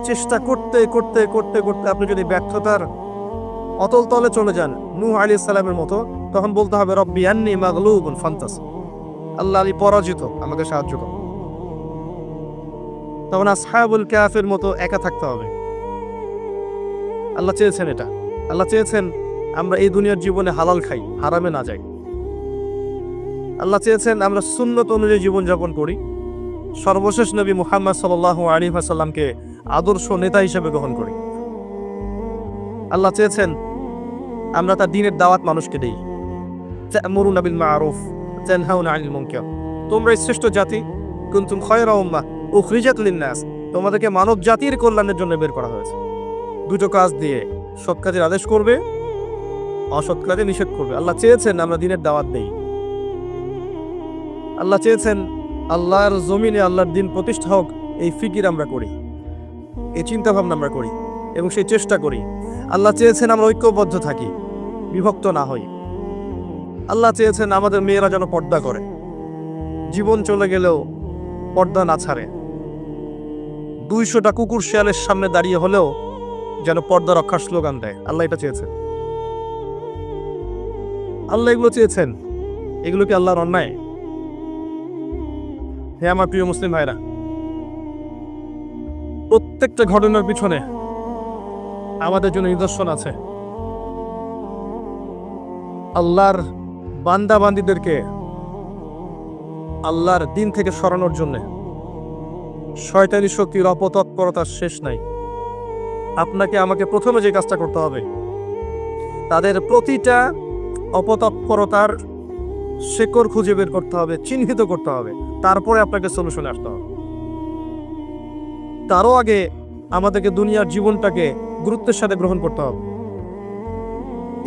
চেষ্টা করতে করতে করতে করতে আপনি যদি ব্যর্থতার অতল তলে চলে যান নূহ আলাইহিস সালামের মতো, তখন বলতে হবে রব্বি আন্নী মাগলুবুন ফান্তাসির, আল্লাহ আমি পরাজিত, আমাকে সাহায্য করো। তখন আসহাবুল কাহফের মতো একা থাকতে হবে। আল্লাহ চেয়েছেন এটা। আল্লাহ চেয়েছেন আমরা এই দুনিয়ার জীবনে হালাল খাই, হারামে না যাই। আল্লাহ চেয়েছেন আমরা সুন্নত অনুযায়ী জীবনযাপন করি, সর্বশেষ নবী মুহাম্মদ সাল্লাল্লাহু আলাইহি ওয়াসাল্লামকে আদর্শ নেতা হিসেবে গ্রহণ করি। আল্লাহ চেয়েছেন আমরা তার দ্বীনের দাওয়াত মানুষকে দেই। তা'মুরুনা বিল মা'রুফ ওয়া তানহাউনা আনিল মুনকার, তোমরা শ্রেষ্ঠ জাতি, কুনতুম খায়রা উম্মাহ উখরিজাত লিন-নাস, তোমাদেরকে মানব জাতির কল্যাণের জন্য বের করা হয়েছে। দুটো কাজ দিয়ে, সৎ কাজের আদেশ করবে, অসৎ কাজে নিষেধ করবে। আল্লাহ চেয়েছেন আমরা দ্বীনের দাওয়াত দেই। আল্লাহ চেয়েছেন আল্লাহর জমিনে আল্লাহর দ্বীন প্রতিষ্ঠা হোক, এই ফিকির আমরা করি, এই চিন্তা ভাবনা আমরা করি এবং সেই চেষ্টা করি। আল্লাহ চেয়েছেন আমরা ঐক্যবদ্ধ থাকি, বিভক্ত না হই। আল্লাহ চেয়েছেন আমাদের মেয়েরা যেন পর্দা করে, জীবন চলে গেলেও পর্দা না ছাড়ে। 200টা কুকুর শেয়ালের সামনে দাঁড়িয়ে হলেও যেন পর্দা রক্ষার স্লোগান দেয়। আল্লাহ এটা চেয়েছেন। আল্লাহ এগুলো চেয়েছেন। এগুলো কি আল্লাহর অন্যায়? হে আমার প্রিয় মুসলিম ভাইরা, প্রত্যেকটা ঘটনার পিছনে আমাদের জন্য নিদর্শন আছে। আল্লাহর বান্দা বান্দীদেরকে আল্লাহর দ্বীন থেকে সরানোর জন্য শয়তানি শক্তির অপতৎপরতার শেষ নাই। আপনাকে আমাকে প্রথমে যে কাজটা করতে হবে, তাদের প্রতিটা অপতৎপরতার শেকড় খুঁজে বের করতে হবে, চিহ্নিত করতে হবে, তারপরে আপনাকে সলিউশনে আসতে হবে। তারও আগে আমাদেরকে দুনিয়ার জীবনটাকে গুরুত্বের সাথে গ্রহণ করতে হবে।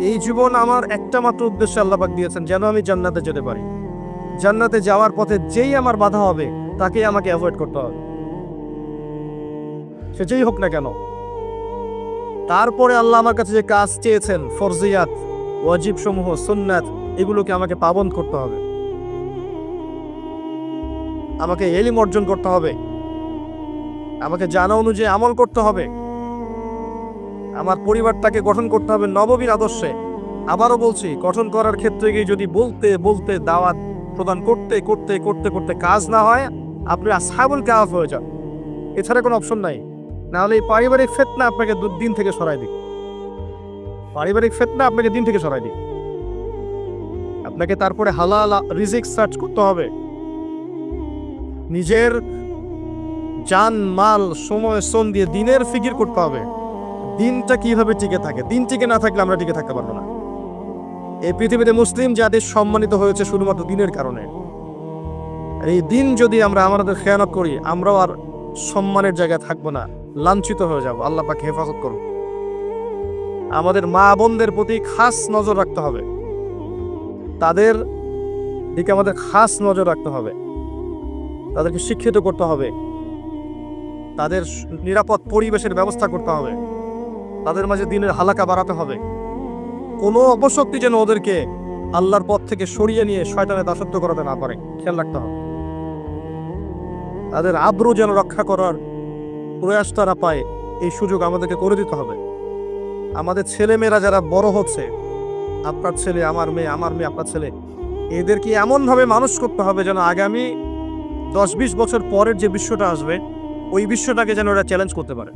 এই জীবন আমার একটা মাত্র উদ্দেশ্যে আল্লাহ পাক দিয়েছেন, যেন আমি জান্নাতে যেতে পারি। জান্নাতে যাওয়ার পথে যেই আমার বাধা হবে তাকেই আমাকে অ্যাভয়েড করতে হবে, সে যেই হোক না কেন। তারপরে আল্লাহ আমার কাছে যে কাজ চেয়েছেন, ফরজিয়াত, ওয়াজিব সমূহ, সুন্নাত, এগুলোকে আমাকে পাবন্দ করতে হবে। আমাকে ইলম অর্জন করতে হবে, আমাকে জানা অনুযায়ী আমল করতে হবে, আমার পরিবারটাকে গঠন করতে হবে নববীর আদর্শে। আবারও বলছি, গঠন করার ক্ষেত্রে গিয়ে যদি বলতে বলতে দাওয়াত প্রদান করতে করতে করতে করতে কাজ না হয়, আপনি আসহাবুল কাহফ হয়ে যান। এছাড়া কোনো অপশন নাই। নাহলে এই পারিবারিক ফিতনা আপনাকে দিন থেকে সরাই দিক। পারিবারিক ফিতনা আপনাকে দিন থেকে সরাই দিক। আপনাকে তারপরে হালাল রিজিক সার্চ করতে হবে। নিজের জান মাল সময় শ্রম দিয়ে দিনের ফিকির করতে হবে। দিনটা কিভাবে টিকে থাকে, দিন টিকে না থাকলে আমরা টিকে থাকতে পারবো না। এই পৃথিবীতে মুসলিম জাতি সম্মানিত হয়েছে শুধুমাত্র দিনের কারণে। এই দিন যদি আমরা আমাদের খেয়ানত করি, আমরাও আর সম্মানের জায়গায় থাকবো না, লাঞ্ছিত হয়ে যাব। আল্লাহ পাক হেফাজত করুন। আমাদের মা বোনদের প্রতি খাস নজর রাখতে হবে, তাদের দিকে আমাদের খাস নজর রাখতে হবে, তাদেরকে শিক্ষিত করতে হবে, তাদের নিরাপদ পরিবেশের ব্যবস্থা করতে হবে, তাদের মাঝে দিনের হালাকা বাড়াতে হবে। কোনো অপশক্তি যেন ওদেরকে আল্লাহর পথ থেকে সরিয়ে নিয়ে শয়তানের দাসত্ব করাতে না পারে, খেয়াল রাখতে হবে। তাদের আব্রু যেন রক্ষা করার প্রয়াস তারা পায়, এই সুযোগ আমাদেরকে করে দিতে হবে। আমাদের ছেলেমেয়েরা যারা বড় হচ্ছে, আপনার ছেলে আমার মেয়ে, আমার মেয়ে আপনার ছেলে, এদেরকে এমনভাবে মানুষ করতে হবে যেন আগামী 10-20 বছর পরের যে বিশ্বটা আসবে, ওই বিশ্বটাকে যেন ওরা চ্যালেঞ্জ করতে পারে।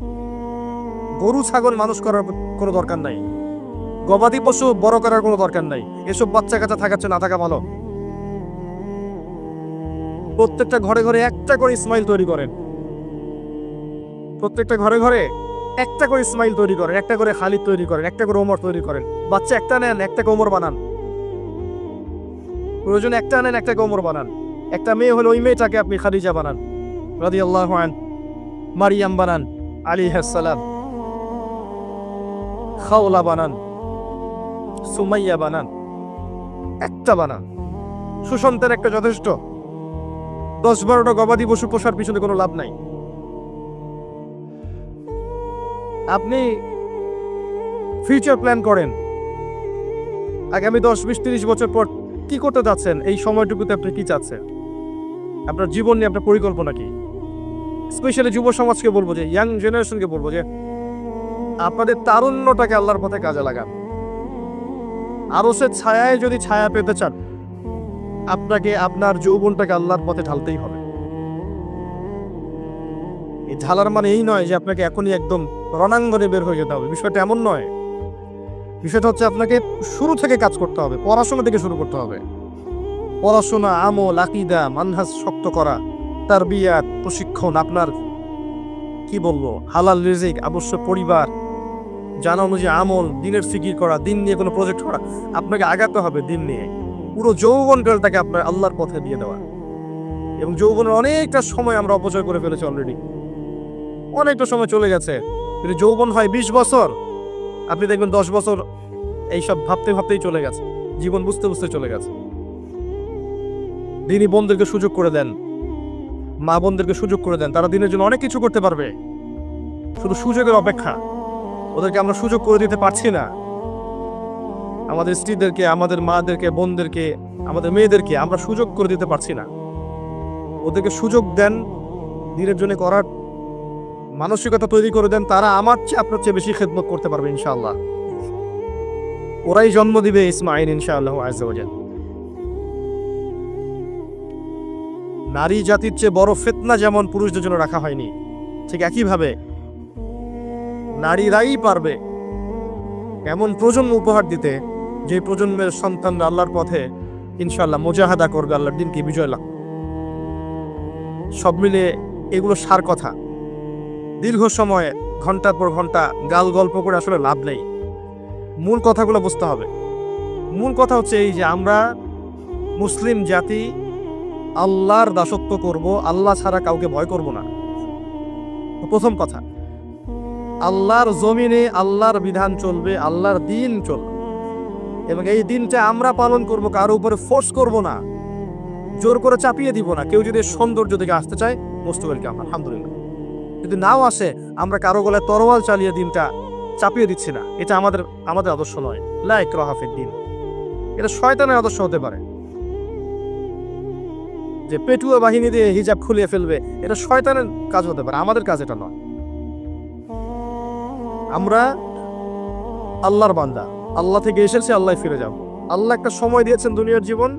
গরু ছাগল মানুষ করার কোনো দরকার নাই, গবাদি পশু বড় করার কোনো দরকার নাই। এসব বাচ্চা কাচ্চা থাকাচ্ছে না থাকা ভালো। প্রত্যেকটা ঘরে ঘরে একটা করে ইসমাইল তৈরি করেন, প্রত্যেকটা ঘরে ঘরে একটা করে ইসমাইল তৈরি করেন, একটা করে খালিদ তৈরি করেন, একটা করে ওমর তৈরি করেন। বাচ্চা একটা নেন, একটাকে ওমর বানান। প্রয়োজন একটা নেন, একটাকে ওমর বানান। একটা মেয়ে হলে ওই মেয়েটাকে আপনি খাদিজা বানান রাদিয়াল্লাহু আনহা, মারিয়াম বানান আলাইহিস সালাম, খাওলা বানান, সুমাইয়া বানান, একটা বানান। সুসন্তান একটা যথেষ্ট। 10-12টা গবাদি পশু পোষার পিছনে কোনো লাভ নাই। আপনি ফিউচার প্ল্যান করেন, আগামী 10-20-30 বছর পর কি করতে যাচ্ছেন, এই সময়টুকুতে আপনি কি চাচ্ছেন, আপনার জীবন নিয়ে আপনার পরিকল্পনা কি। স্পেশালি যুব সমাজকে বলবো, যে ইয়াং জেনারেশনকে বলবো, যে আপনাদের তারুণ্যটাকে আল্লাহর পথে কাজে লাগান। আরশের ছায়ায় যদি ছায়া পেতে চান, আপনাকে আপনার যৌবনটাকে আল্লাহর পথে ঢালতেই হবে। এই ঢালার মানে এই নয় যে আপনাকে এখনই একদম রণাঙ্গনে বের হয়ে যেতে হবে, বিষয়টা এমন নয়। বিষয়টা হচ্ছে আপনাকে শুরু থেকে কাজ করতে হবে, পড়াশোনা থেকে শুরু করতে হবে। পড়াশোনা, আমল, আকীদা, মানহাজ শক্ত করা, তারবিয়াত, প্রশিক্ষণ, আপনার কি বলবো, হালাল রিজিক, আবশ্যক পরিবার, জানা অনুযায়ী আমল, দিনের ফিকির করা, দিন নিয়ে কোনো প্রজেক্ট করা। আপনাকে আগাতে হবে দিন নিয়ে। পুরো যৌবনকালটাকে আপনার আল্লাহর পথে দিয়ে দেওয়া। এবং যৌবনের অনেকটা সময় আমরা অপচয় করে ফেলেছি অলরেডি, অনেকটা সময় চলে গেছে। যদি যৌবন হয় 20 বছর, আপনি দেখবেন 10 বছর এইসব ভাবতে ভাবতেই চলে গেছে, জীবন বুঝতে বুঝতে চলে গেছে। দিনী বোনদেরকে সুযোগ করে দেন, মা বোনদেরকে সুযোগ করে দেন, তারা দিনের জন্য অনেক কিছু করতে পারবে। শুধু সুযোগের অপেক্ষা, ওদেরকে আমরা সুযোগ করে দিতে পারছি না। আমাদের স্ত্রীদেরকে, আমাদের মাদেরকে, বোনদেরকে, আমাদের মেয়েদেরকে আমরা সুযোগ করে দিতে পারছি না। ওদেরকে সুযোগ দেন, দিনের জন্য করার মানসিকতা তৈরি করে দেন। তারা আমার চেয়ে আপনার চেয়ে বেশি খেদমত করতে পারবে ইনশাআল্লাহ। ওরাই জন্ম দিবে ইসমাঈল ইনশাআল্লাহ আযজা ওয়া জাল্লা। নারী জাতির চেয়ে বড় ফিতনা যেমন পুরুষদের জন্য রাখা হয়নি, ঠিক একইভাবে নারীরাই পারবে এমন প্রজন্ম উপহার দিতে, যে প্রজন্মের সন্তানরা আল্লাহর পথে ইনশাআল্লাহ মুজাহাদা করবে, আল্লাহর দিনকে বিজয় লাভ। সব মিলে এগুলো সার কথা। দীর্ঘ সময় ঘন্টার পর ঘন্টা গাল গল্প করে আসলে লাভ নেই। মূল কথাগুলো বুঝতে হবে। মূল কথা হচ্ছে এই যে আমরা মুসলিম জাতি আল্লাহর দাসত্ব করব, আল্লাহ ছাড়া কাউকে ভয় করব না। প্রথম কথা, আল্লাহর জমিনে আল্লাহর বিধান চলবে, আল্লাহর দিন চলবে, এবং এই দিনটা আমরা পালন করব, কারো উপরে ফোর্স করব না, জোর করে চাপিয়ে দিব না। কেউ যদি সৌন্দর্য দিকে আসতে চায়, মোস্ট ওয়েলকাম, আলহামদুলিল্লাহ। যদি নাও আসে, আমরা কারো গলায় তরোয়াল চালিয়ে দিনটা চাপিয়ে দিচ্ছি না। এটা আমাদের আদর্শ নয়। লা ইকরাহা ফিদ-দীন, এটা শয়তানের আদর্শ হতে পারে। যে পেটুয়া বাহিনী দিয়ে হিজাব খুলিয়ে ফেলবে, এটা শয়তানের কাজ হতে পারে, আমাদের কাজ এটা নয়। আমরা আল্লাহর বান্দা, আল্লাহ থেকে এসেছি, আল্লাহ ফিরে যাব। আল্লাহ একটা সময় দিয়েছেন দুনিয়ার জীবন,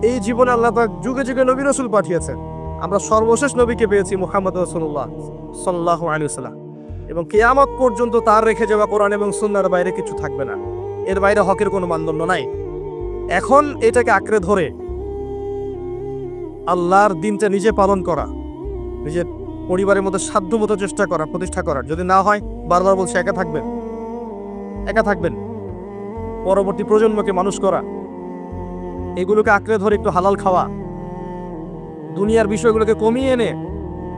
এই জীবনে আল্লাহ পাক যুগে যুগে নবী রাসূল পাঠিয়েছেন। আমরা সর্বশেষ নবীকে পেয়েছি, মুহাম্মদ রাসূলুল্লাহ সাল্লাল্লাহু আলাইহি ওয়াসাল্লাম, এবং কিয়ামত পর্যন্ত তার রেখে যাওয়া কোরআন এবং সুন্নাহর বাইরে কিছু থাকবে না। এর বাইরে হকের কোনো মানদণ্ড নাই। এখন এটাকে আঁকড়ে ধরে আল্লাহর দিনটা নিজে পালন করা, নিজের পরিবারের মধ্যে সাধ্যমতো চেষ্টা করা, প্রতিষ্ঠা করার। যদি না হয়, বারবার বলছে, একা থাকবেন। পরবর্তী প্রজন্মকে মানুষ করা, এগুলোকে আঁকড়ে ধরে একটু হালাল খাওয়া, দুনিয়ার বিষয়গুলোকে কমিয়ে এনে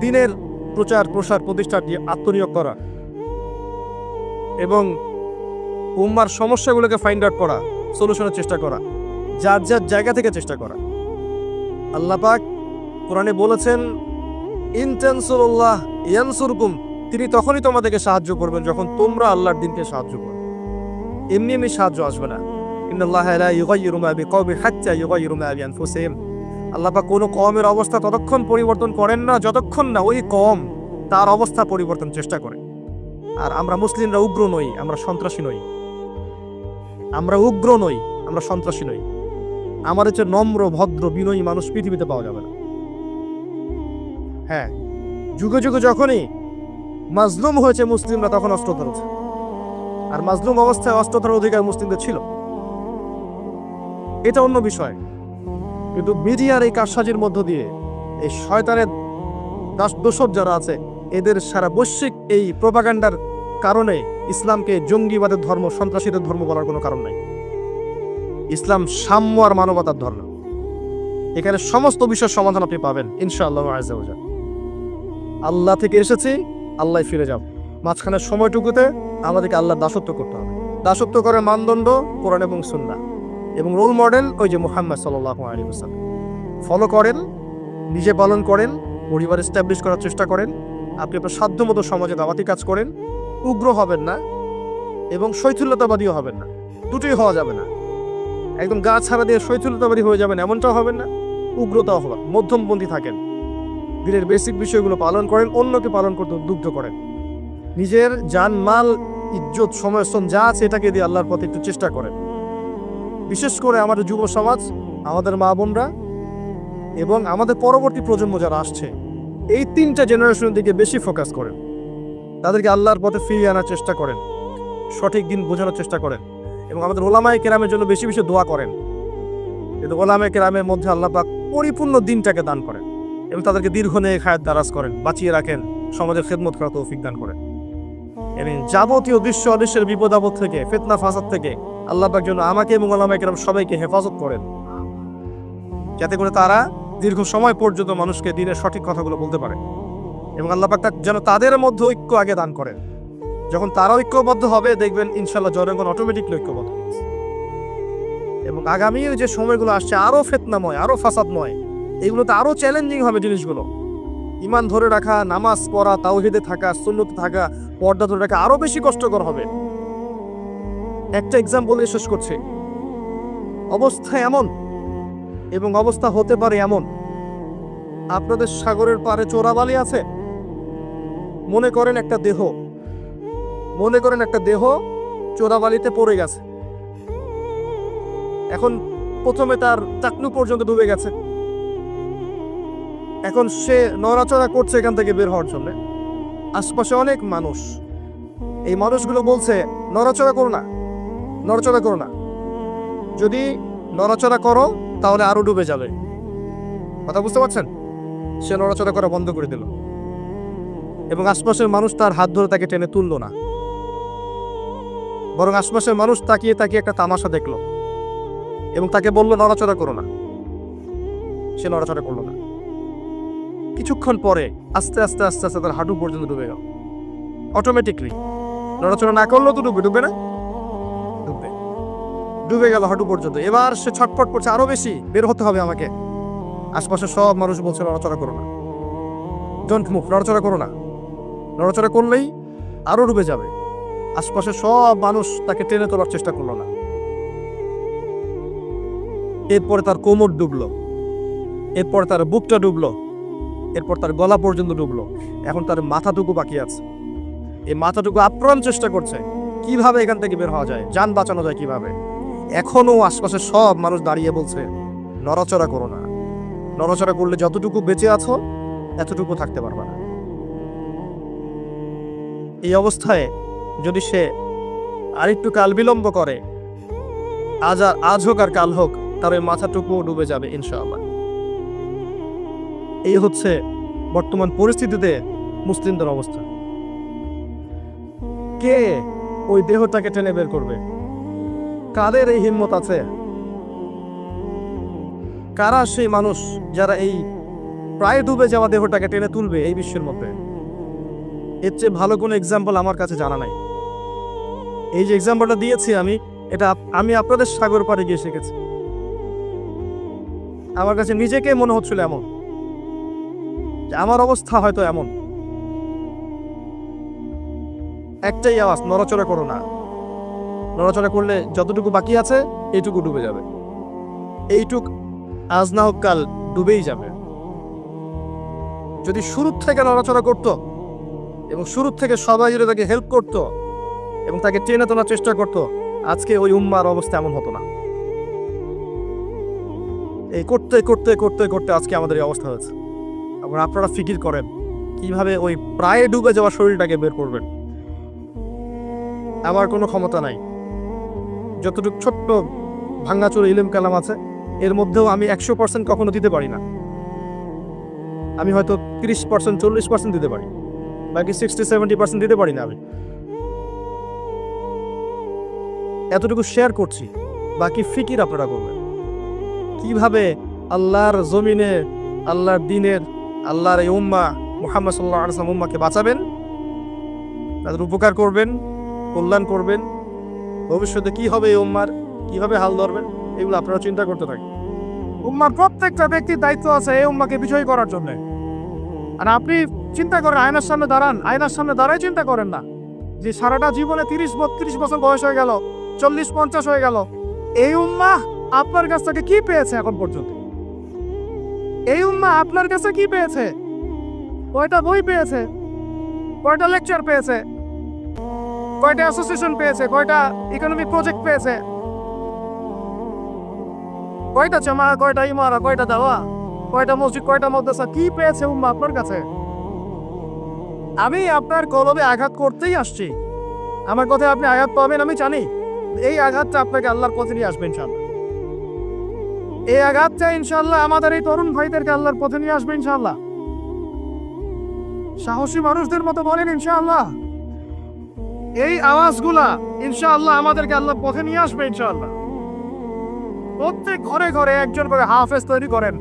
দিনের প্রচার প্রসার প্রতিষ্ঠা দিয়ে আত্মনিয়োগ করা, এবং উম্মার সমস্যাগুলোকে ফাইন্ড আউট করা, সলিউশনের চেষ্টা করা, যার যার জায়গা থেকে চেষ্টা করা। আল্লাহ পাক কোরআনে বলেছেন, ইন তানসুরুল্লাহ ইয়ানসুরকুম, তিনি তখনই তোমাদেরকে সাহায্য করবেন যখন তোমরা আল্লাহর দিনকে সাহায্য করবে। এমনি এমনি সাহায্য আসবে না। ইন্নাল্লাহা লা ইউগাইয়িরু মা বিকওমিন হাত্তা ইউগাইয়িরু মা বিআনফুসিহিম। আল্লাহ পাক কোনো কওমের অবস্থা ততক্ষণ পরিবর্তন করেন না যতক্ষণ না ওই কওম তার অবস্থা পরিবর্তন চেষ্টা করে। আর আমরা মুসলিমরা উগ্র নই, আমরা সন্ত্রাসী নই। আমরা সন্ত্রাসী নই। আমাদের চেয়ে নম্র, ভদ্র, বিনয়ী মানুষ পৃথিবীতে পাওয়া যাবে না। হ্যাঁ, যুগে যুগে যখনই মাজলুম হয়েছে মুসলিমরা, তখন অস্ত্র ধরেছে। আর মাজলুম অবস্থায় অস্ত্র ধরার অধিকার মুসলিমদের ছিল, এটা অন্য বিষয়। কিন্তু মিডিয়ার এই কারসাজির মধ্য দিয়ে এই শয়তানের দোসর যারা আছে, এদের সারা বৈশ্বিক এই প্রোপাগান্ডার কারণে ইসলামকে জঙ্গিবাদের ধর্ম, সন্ত্রাসীদের ধর্ম বলার কোনো কারণ নাই। ইসলাম সাম্য আর মানবতার ধর্ম। এখানে সমস্ত বিষয়ের সমাধান আপনি পাবেন ইনশাআল্লাহ আযজা ওয়া জাল্লা। আল্লাহ থেকে এসেছি, আল্লাহ ফিরে যাব। মাঝখানের সময়টুকুতে আমাদেরকে আল্লাহর দাসত্ব করতে হবে। দাসত্ব করার মানদণ্ড কোরআন এবং সুন্নাহ, এবং রোল মডেল ওই যে মুহাম্মদ সাল্লাল্লাহু আলাইহি ওয়াসাল্লাম। ফলো করেন, নিজে পালন করেন, পরিবার এস্টাবলিশ করার চেষ্টা করেন। আপনি আপনার সাধ্যমতো সমাজে দাওয়াতি কাজ করেন। উগ্র হবেন না এবং শৈথিল্যতাবাদীও হবেন না, দুটোই হওয়া যাবে না। একদম গা ছাড়া দিয়ে শৈথিল্যতাবাদী হয়ে যাবেন এমনটাও হবেন না, উগ্রতাও হবেন, মধ্যমপন্থী থাকেন। দিনের বেসিক বিষয়গুলো পালন করেন, অন্যকে পালন করতে উদ্বুদ্ধ করেন। নিজের জান মাল ইজ্জত সময় শ্রম যা আছে এটাকে দিয়ে আল্লাহর পথে একটু চেষ্টা করেন। বিশেষ করে আমাদের যুব সমাজ, আমাদের মা বোনরা এবং আমাদের পরবর্তী প্রজন্ম যারা আসছে, এই 3টা জেনারেশনের দিকে বেশি ফোকাস করেন। তাদেরকে আল্লাহর পথে ফিরিয়ে আনার চেষ্টা করেন, সঠিক দিন বোঝানোর চেষ্টা করেন এবং আমাদের ওলামায়ে কেরামের জন্য বেশি বেশি দোয়া করেন। কিন্তু ওলামায়ে কেরামের মধ্যে আল্লাহ পাক পরিপূর্ণ দিনটাকে দান করেন এবং তাদেরকে দীর্ঘনেক হায়াত দারাজ করেন, বাঁচিয়ে রাখেন, সমাজের খেদমত করার তৌফিক দান করেন। এবং যাবতীয় দৃশ্য অদৃশ্যের বিপদ আপদ থেকে, ফিতনা ফাসাদ থেকে আল্লাহ পাক যেন আমাকে এবং ওলামায়ে কেরাম সবাইকে হেফাজত করেন, যাতে করে তারা দীর্ঘ সময় পর্যন্ত মানুষকে দিনের সঠিক কথাগুলো বলতে পারে। এবং আল্লাহ পাক যেন তাদের মধ্যে ঐক্য আগে দান করেন। যখন তারা ঐক্যবদ্ধ হবে, দেখবেন ইনশাল্লাহ জনগণ অটোমেটিকলি ঐক্যবদ্ধ হচ্ছে। এবং আগামী যে সময়গুলো আসছে আরো ফিতনাময়, আরো ফাসাদময়, এগুলোতে আরো চ্যালেঞ্জিং হবে জিনিসগুলো। ঈমান ধরে রাখা, নামাজ পড়া, তাওহীদে থাকা, সুন্নতে থাকা, পর্দা ধরে রাখা আরো বেশি কষ্টকর হবে। একটা এক্সাম্পল দিয়ে শেষ করছে। অবস্থা এমন এবং অবস্থা হতে পারে এমন, আপনাদের সাগরের পাড়ে চোরাবালি আছে, মনে করেন একটা দেহ চোরাবালিতে পড়ে গেছে। এখন প্রথমে তার চাকনু পর্যন্ত ডুবে গেছে। এখন সে নড়াচড়া করছে এখান থেকে বের হওয়ার জন্য। আশপাশে অনেক মানুষ, এই মানুষগুলো বলছে নড়াচড়া করো না, যদি নড়াচড়া করো তাহলে আরো ডুবে যাবে। কথা বুঝতে পারছেন? সে নড়াচড়া করা বন্ধ করে দিল এবং আশপাশের মানুষ তার হাত ধরে তাকে টেনে তুললো না, বরং আশপাশের মানুষ তাকিয়ে তাকিয়ে একটা তামাশা দেখলো এবং তাকে বললো নড়াচড়া করো না। সে নড়াচড়া করলো না। কিছুক্ষণ পরে আস্তে আস্তে আস্তে আস্তে তার হাঁটু পর্যন্ত ডুবে গেল। অটোমেটিকলি নড়াচড়া না করলেও তো ডুবে না, ডুবে গেল হাঁটু পর্যন্ত। এবার সে ছটফট করছে, আরো বেশি বের হতে হবে আমাকে। আশপাশে সব মানুষ বলছে নড়াচড়া করো না, ডোন্ট মুভ, নড়াচড়া করো না, নড়াচড়া করলেই আরো ডুবে যাবে। আশপাশে সব মানুষ তাকে টেনে তোলার চেষ্টা করলো না। এরপরে তার কোমর ডুবলো, এরপরে তার বুকটা ডুবলো, এরপর তার গলা পর্যন্ত ডুবলো। এখন তার মাথাটুকু বাকি আছে। এই মাথাটুকু আপ্রাণ চেষ্টা করছে কিভাবে এখান থেকে বের হওয়া যায়, যান বাঁচানো যায় কিভাবে। এখনো আশপাশে সব মানুষ দাঁড়িয়ে বলছে নড়াচড়া করো না, নড়াচড়া করলে যতটুকু বেঁচে আছো এতটুকু থাকতে পারবে না। এই অবস্থায় যদি সে আরেকটু কাল বিলম্ব করে, আজ হোক আর কাল হোক, তার ওই মাথাটুকু ডুবে যাবে ইনশাআল্লাহ। এই হচ্ছে বর্তমান পরিস্থিতিতে মুসলিমদের অবস্থা। কে ওই দেহটাকে টেনে বের করবে? কাদের এই হিম্মত আছে? কারা সেই মানুষ যারা এই প্রায় ডুবে যাওয়া দেহটাকে টেনে তুলবে এই বিশ্বের মধ্যে? এর চেয়ে ভালো কোনো এক্সাম্পল আমার কাছে জানা নাই। এই যে এক্সাম্পলটা দিয়েছি আমি আপনাদের সাগর পাড়ে গিয়ে শিখেছি। আমার কাছে নিজেকে মনে হচ্ছিল এমন যে আমার অবস্থা হয়তো এমন। একটাই আওয়াজ, নড়াচড়া করো না। নড়াচড়া করলে যতটুকু বাকি আছে এইটুকু ডুবে যাবে। এইটুক আজ না হোক কাল ডুবেই যাবে। যদি শুরুর থেকে নড়াচড়া করতো এবং শুরুর থেকে সবাই যদি তাকে হেল্প করতো এবং তাকে টেনে তোলার চেষ্টা করতো, আজকে ওই উম্মার অবস্থা এমন হতো না। এই করতে করতে করতে করতে আজকে আমাদের এই অবস্থা হয়েছে। আবার আপনারা ফিকির করেন কিভাবে ওই প্রায় ডুবে যাওয়া শরীরটাকে বের করবেন। আমার কোনো ক্ষমতা নাই। যতটুকু ছোট্ট ভাঙ্গাচুর ইলম কালাম আছে এর মধ্যেও আমি 100% কখনো দিতে পারি না। আমি হয়তো 30%, 40% দিতে পারি, বাকি 60-70% দিতে পারি না। আমি এতটুকু শেয়ার করছি, বাকি ফিকির আপনারা করবেন কিভাবে আল্লাহর জমিনে, আল্লাহর দিনের, আল্লাহর এই উম্মা মুহাম্মদ সাল্লাল্লাহু আলাইহি ওয়াসাল্লাম উম্মাকে বাঁচাবেন, তাদের উপকার করবেন, কল্যাণ করবেন। ভবিষ্যতে কি হবে এই উম্মার, কিভাবে হাল ধরবেন, এগুলো আপনারা চিন্তা করতে থাকেন। উম্মার প্রত্যেকটা ব্যক্তির দায়িত্ব আছে এই উম্মাকে বিজয়ী করার জন্য। আর আপনি চিন্তা করেন, আয়নার সামনে দাঁড়ান, আয়নার সামনে দাঁড়াই চিন্তা করেন না যে সারাটা জীবনে 30-32 বছর বয়স হয়ে গেল, 40-50 হয়ে গেল, এই উম্মা আপনার কাছ থেকে কি পেয়েছে এখন পর্যন্ত? এই উম্মা আপনার কাছে কি পেয়েছে? কয়টা বই পেয়েছে, কয়টা লেকচার পেয়েছে, কয়টা অ্যাসোসিয়েশন পেয়েছে, কয়টা ইকোনমিক প্রজেক্ট পেয়েছে, কয়টা জামা, কয়টা ইমারা, কয়টা দাওয়া, কয়টা মসজিদ, কয়টা মাদ্রাসা, কি পেয়েছে উম্মাহ আপনার কাছে? আমি আপনার কলবে আঘাত করতেই আসছি। আমার কথায় আপনি আঘাত পাবেন আমি জানি। এই আঘাতটা আপনাকে আল্লাহর পথে নিয়ে আসবে ইনশাআল্লাহ। এই আঘাতটা ইনশাআল্লাহ আমাদের এই তরুণ ভাইদেরকে আল্লাহর পথে নিয়ে আসবে ইনশাআল্লাহ। সাহসী মানুষদের মতো বলেন ইনশাআল্লাহ। এই আওয়াজগুলা ইনশাআল্লাহ আমাদেরকে আল্লাহর পথে নিয়ে আসবে ইনশাআল্লাহ। প্রত্যেক ঘরে ঘরে একজন করে হাফেজ তৈরি করেন,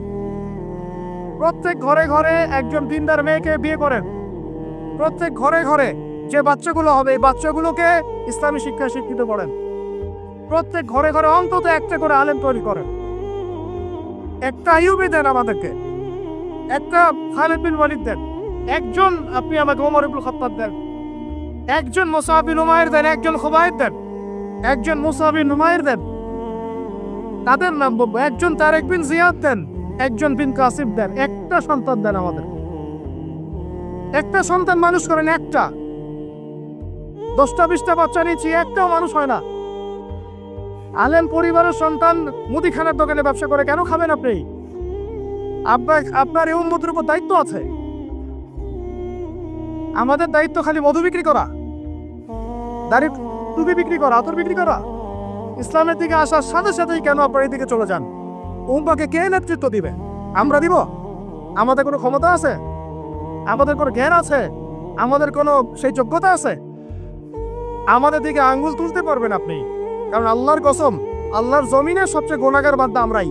প্রত্যেক ঘরে ঘরে একজন দিনদার মেয়েকে বিয়ে করেন, প্রত্যেক ঘরে ঘরে যে বাচ্চাগুলো হবে এই বাচ্চাগুলোকে ইসলামী শিক্ষায় শিক্ষিত করেন, প্রত্যেক ঘরে ঘরে অন্তত একটা করে আলেম তৈরি করেন। একটা আইয়ুবী দেন আমাদেরকে, একটা খালিদ বিন ওয়ালিদ দেন, একজন আপনি আমাকে ওমর ইবনুল খাত্তাব দেন, একজন মুসআব বিন উমাইর দেন, একজন খুবাইব দেন, একজন মুসআব বিন উমাইর দেন, তাদের নাম বলবো। একজন তারেক বিন জিয়াদ দেন, একজন বিন কাসিম দেন। একটা সন্তান দেন আমাদের, একটা সন্তান মানুষ করেন। একটা 10টা-20টা বাচ্চা নিচ্ছি, একটাও মানুষ হয় না। আলেম পরিবারের সন্তান মুদিখানার দোকানে ব্যবসা করে কেন খাবেন আপনি? আপনার এই উম্মতের উপর দায়িত্ব আছে। আমাদের দায়িত্ব খালি মধু বিক্রি করা, দাড়ি টুপি বিক্রি করা, আতর বিক্রি করা? ইসলামের দিকে আসার সাথে সাথেই কেন আপনার এই দিকে চলে যান? উম্মাহকে কে নেতৃত্ব দিবে? আমরা দিব? আমাদের কোনো ক্ষমতা আছে? আমাদের কোনো জ্ঞান আছে? আমাদের কোনো সেই যোগ্যতা আছে? আমাদের দিকে আঙ্গুল তুলতে পারবেন আপনি? কারণ আল্লাহর কসম, আল্লাহর জমিনে সবচেয়ে গুনাহগার বান্দা আমরাই।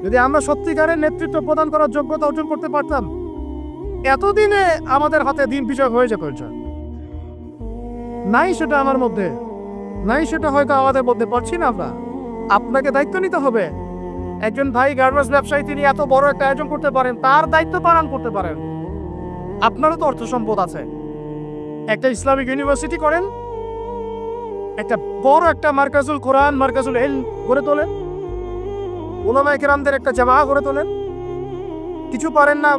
যদি আমরা সত্যিকারের নেতৃত্ব প্রদান করার যোগ্যতা অর্জন করতে পারতাম, এতদিনে আমাদের হাতে দিন বিজয় হয়ে যেত। নাই সেটা আমার মধ্যে, নাই সেটা হয়তো আমাদের মধ্যে পারছি না আমরা। আপনাকে দায়িত্ব নিতে হবে। একজন ভাই গার্মেন্টস ব্যবসায়ী, তিনি এত বড় একটা আয়োজন করতে পারেন, তার দায়িত্ব পালন করতে পারেন। আপনারও তো অর্থ সম্পদ আছে, একটা ইসলামিক ইউনিভার্সিটি করেন, একটা বড় একটা মার্কাজুল কোরআন, মার্কাজুল ইলম গড়ে তোলেন, উলামায়ে কেরামদের একটা জামাআত গড়ে তোলেন। কিছু পারেন না,